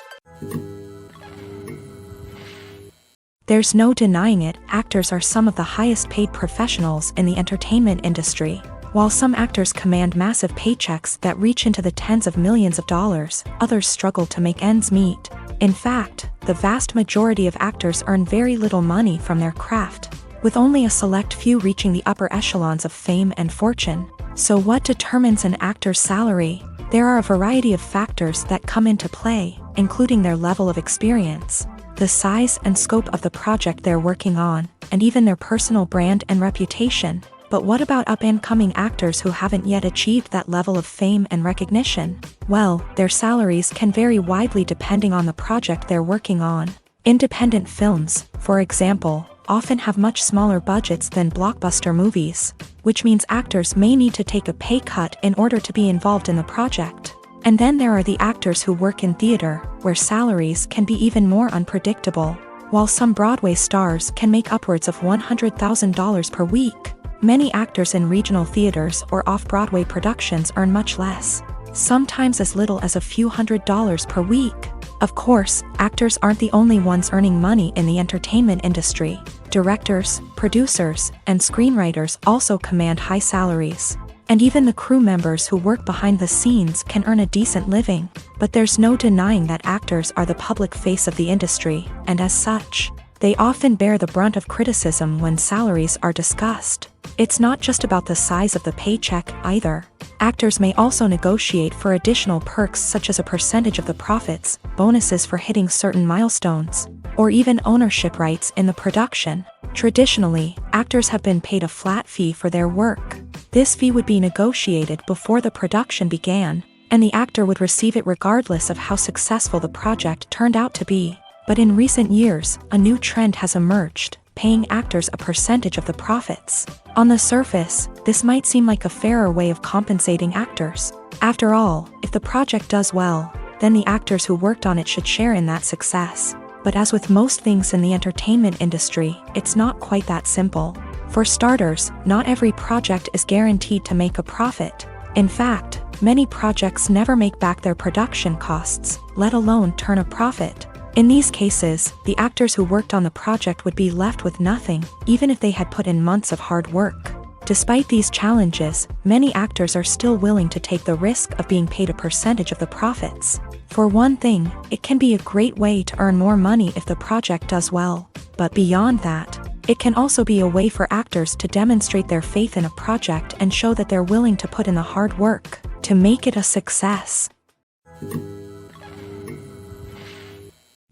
There's no denying it, actors are some of the highest paid professionals in the entertainment industry. While some actors command massive paychecks that reach into the tens of millions of dollars, others struggle to make ends meet. In fact, the vast majority of actors earn very little money from their craft, with only a select few reaching the upper echelons of fame and fortune. So what determines an actor's salary? There are a variety of factors that come into play, including their level of experience, the size and scope of the project they're working on, and even their personal brand and reputation. But what about up-and-coming actors who haven't yet achieved that level of fame and recognition? Well, their salaries can vary widely depending on the project they're working on. Independent films, for example, often have much smaller budgets than blockbuster movies, which means actors may need to take a pay cut in order to be involved in the project. And then there are the actors who work in theater, where salaries can be even more unpredictable. While some Broadway stars can make upwards of $100,000 per week, many actors in regional theaters or off-Broadway productions earn much less, sometimes as little as a few $100s per week. Of course, actors aren't the only ones earning money in the entertainment industry. Directors, producers, and screenwriters also command high salaries. And even the crew members who work behind the scenes can earn a decent living. But there's no denying that actors are the public face of the industry, and as such, they often bear the brunt of criticism when salaries are discussed. It's not just about the size of the paycheck, either. Actors may also negotiate for additional perks such as a percentage of the profits, bonuses for hitting certain milestones, or even ownership rights in the production. Traditionally, actors have been paid a flat fee for their work. This fee would be negotiated before the production began, and the actor would receive it regardless of how successful the project turned out to be. But in recent years, a new trend has emerged, paying actors a percentage of the profits. On the surface, this might seem like a fairer way of compensating actors. After all, if the project does well, then the actors who worked on it should share in that success. But as with most things in the entertainment industry, it's not quite that simple. For starters, not every project is guaranteed to make a profit. In fact, many projects never make back their production costs, let alone turn a profit. In these cases, the actors who worked on the project would be left with nothing, even if they had put in months of hard work. Despite these challenges, many actors are still willing to take the risk of being paid a percentage of the profits. For one thing, it can be a great way to earn more money if the project does well. But beyond that, it can also be a way for actors to demonstrate their faith in a project and show that they're willing to put in the hard work to make it a success.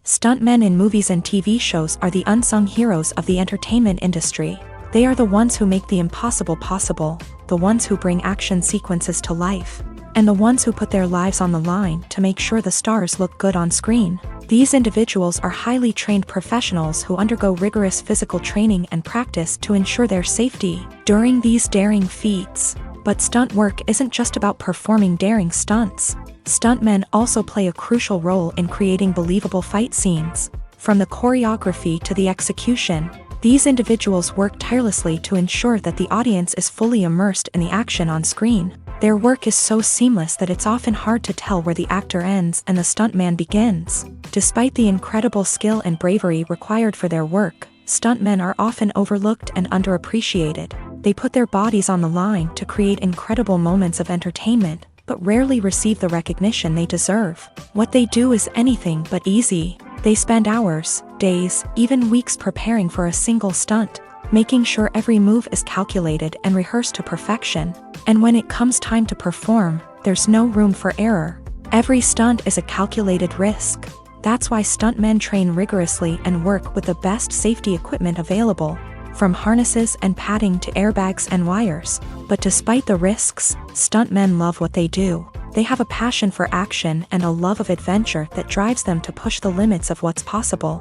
Stuntmen in movies and TV shows are the unsung heroes of the entertainment industry. They are the ones who make the impossible possible, the ones who bring action sequences to life, and the ones who put their lives on the line to make sure the stars look good on screen. These individuals are highly trained professionals who undergo rigorous physical training and practice to ensure their safety during these daring feats. But stunt work isn't just about performing daring stunts. Stuntmen also play a crucial role in creating believable fight scenes. From the choreography to the execution, these individuals work tirelessly to ensure that the audience is fully immersed in the action on screen. Their work is so seamless that it's often hard to tell where the actor ends and the stuntman begins. Despite the incredible skill and bravery required for their work, stuntmen are often overlooked and underappreciated. They put their bodies on the line to create incredible moments of entertainment, but rarely receive the recognition they deserve. What they do is anything but easy. They spend hours, days, even weeks preparing for a single stunt, making sure every move is calculated and rehearsed to perfection. And when it comes time to perform, there's no room for error. Every stunt is a calculated risk. That's why stuntmen train rigorously and work with the best safety equipment available, from harnesses and padding to airbags and wires. But despite the risks, stuntmen love what they do. They have a passion for action and a love of adventure that drives them to push the limits of what's possible.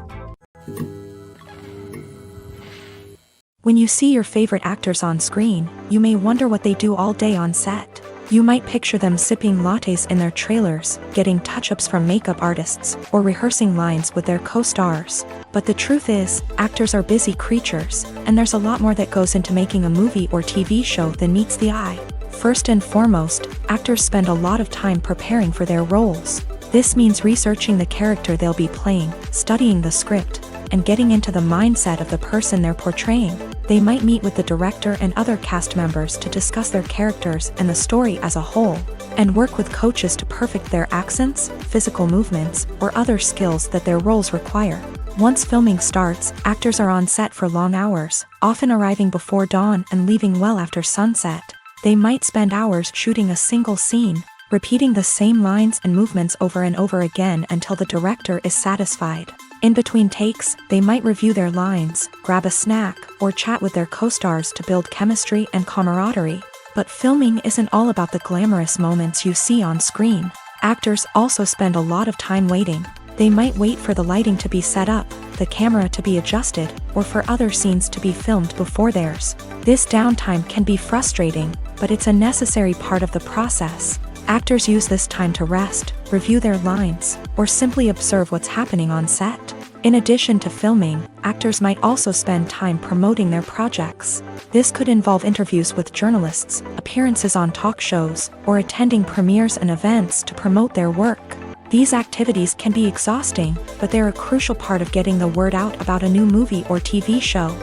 When you see your favorite actors on screen, you may wonder what they do all day on set. You might picture them sipping lattes in their trailers, getting touch-ups from makeup artists, or rehearsing lines with their co-stars. But the truth is, actors are busy creatures, and there's a lot more that goes into making a movie or TV show than meets the eye. First and foremost, actors spend a lot of time preparing for their roles. This means researching the character they'll be playing, studying the script, and getting into the mindset of the person they're portraying. They might meet with the director and other cast members to discuss their characters and the story as a whole, and work with coaches to perfect their accents, physical movements, or other skills that their roles require. Once filming starts, actors are on set for long hours, often arriving before dawn and leaving well after sunset. They might spend hours shooting a single scene, repeating the same lines and movements over and over again until the director is satisfied. In between takes, they might review their lines, grab a snack, or chat with their co-stars to build chemistry and camaraderie. But filming isn't all about the glamorous moments you see on screen. Actors also spend a lot of time waiting. They might wait for the lighting to be set up, the camera to be adjusted, or for other scenes to be filmed before theirs. This downtime can be frustrating, but it's a necessary part of the process. Actors use this time to rest, review their lines, or simply observe what's happening on set. In addition to filming, actors might also spend time promoting their projects. This could involve interviews with journalists, appearances on talk shows, or attending premieres and events to promote their work. These activities can be exhausting, but they're a crucial part of getting the word out about a new movie or TV show.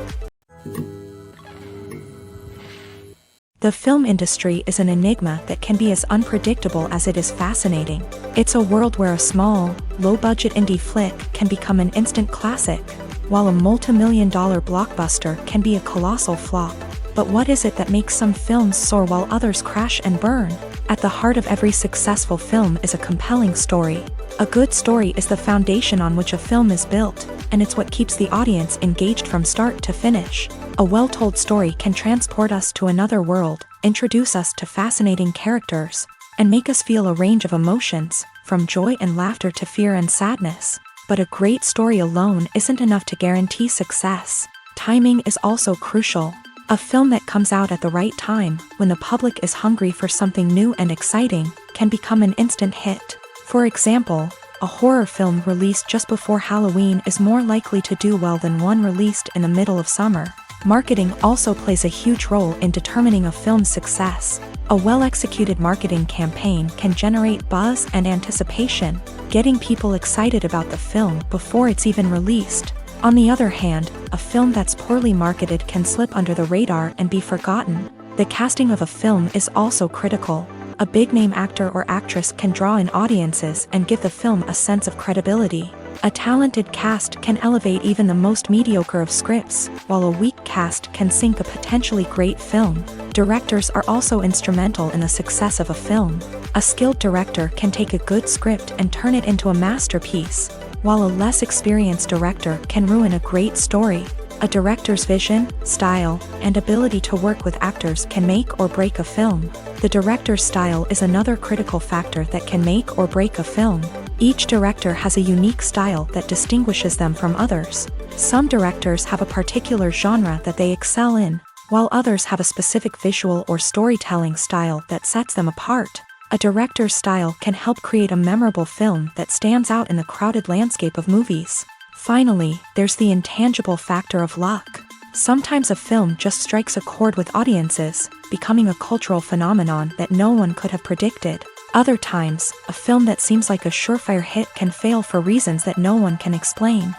The film industry is an enigma that can be as unpredictable as it is fascinating. It's a world where a small, low-budget indie flick can become an instant classic, while a multi-million-dollar blockbuster can be a colossal flop. But what is it that makes some films soar while others crash and burn? At the heart of every successful film is a compelling story. A good story is the foundation on which a film is built, and it's what keeps the audience engaged from start to finish. A well-told story can transport us to another world, introduce us to fascinating characters, and make us feel a range of emotions, from joy and laughter to fear and sadness. But a great story alone isn't enough to guarantee success. Timing is also crucial. A film that comes out at the right time, when the public is hungry for something new and exciting, can become an instant hit. For example, a horror film released just before Halloween is more likely to do well than one released in the middle of summer. Marketing also plays a huge role in determining a film's success. A well-executed marketing campaign can generate buzz and anticipation, getting people excited about the film before it's even released. On the other hand, a film that's poorly marketed can slip under the radar and be forgotten. The casting of a film is also critical. A big-name actor or actress can draw in audiences and give the film a sense of credibility. A talented cast can elevate even the most mediocre of scripts, while a weak cast can sink a potentially great film. Directors are also instrumental in the success of a film. A skilled director can take a good script and turn it into a masterpiece, while a less experienced director can ruin a great story. A director's vision, style, and ability to work with actors can make or break a film. The director's style is another critical factor that can make or break a film. Each director has a unique style that distinguishes them from others. Some directors have a particular genre that they excel in, while others have a specific visual or storytelling style that sets them apart. A director's style can help create a memorable film that stands out in the crowded landscape of movies. Finally, there's the intangible factor of luck. Sometimes a film just strikes a chord with audiences, becoming a cultural phenomenon that no one could have predicted. Other times, a film that seems like a surefire hit can fail for reasons that no one can explain.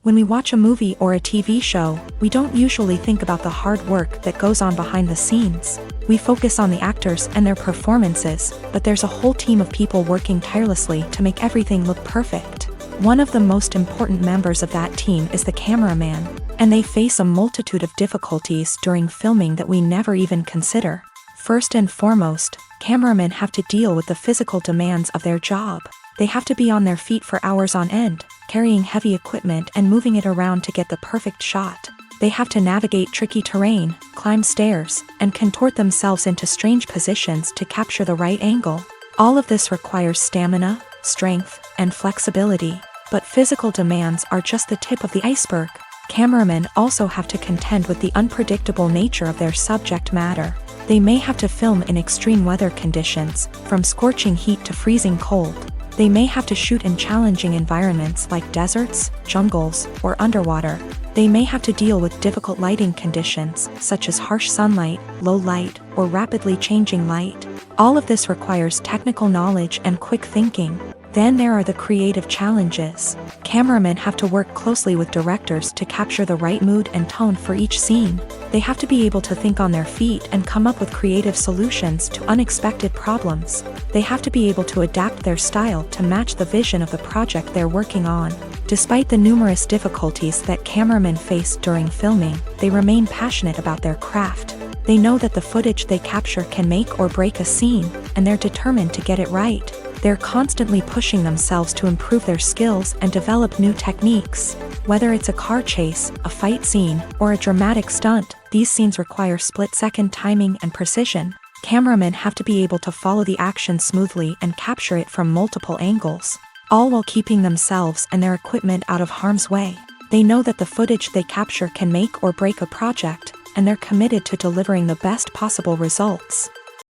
When we watch a movie or a TV show, we don't usually think about the hard work that goes on behind the scenes. We focus on the actors and their performances, but there's a whole team of people working tirelessly to make everything look perfect. One of the most important members of that team is the cameraman, and they face a multitude of difficulties during filming that we never even consider. First and foremost, cameramen have to deal with the physical demands of their job. They have to be on their feet for hours on end, carrying heavy equipment and moving it around to get the perfect shot. They have to navigate tricky terrain, climb stairs, and contort themselves into strange positions to capture the right angle. All of this requires stamina, strength, and flexibility. But physical demands are just the tip of the iceberg. Cameramen also have to contend with the unpredictable nature of their subject matter. They may have to film in extreme weather conditions, from scorching heat to freezing cold. They may have to shoot in challenging environments like deserts, jungles, or underwater. They may have to deal with difficult lighting conditions, such as harsh sunlight, low light, or rapidly changing light. All of this requires technical knowledge and quick thinking. Then there are the creative challenges. Cameramen have to work closely with directors to capture the right mood and tone for each scene. They have to be able to think on their feet and come up with creative solutions to unexpected problems. They have to be able to adapt their style to match the vision of the project they're working on. Despite the numerous difficulties that cameramen face during filming, they remain passionate about their craft. They know that the footage they capture can make or break a scene, and they're determined to get it right. They're constantly pushing themselves to improve their skills and develop new techniques. Whether it's a car chase, a fight scene, or a dramatic stunt, these scenes require split-second timing and precision. Cameramen have to be able to follow the action smoothly and capture it from multiple angles, all while keeping themselves and their equipment out of harm's way. They know that the footage they capture can make or break a project, and they're committed to delivering the best possible results.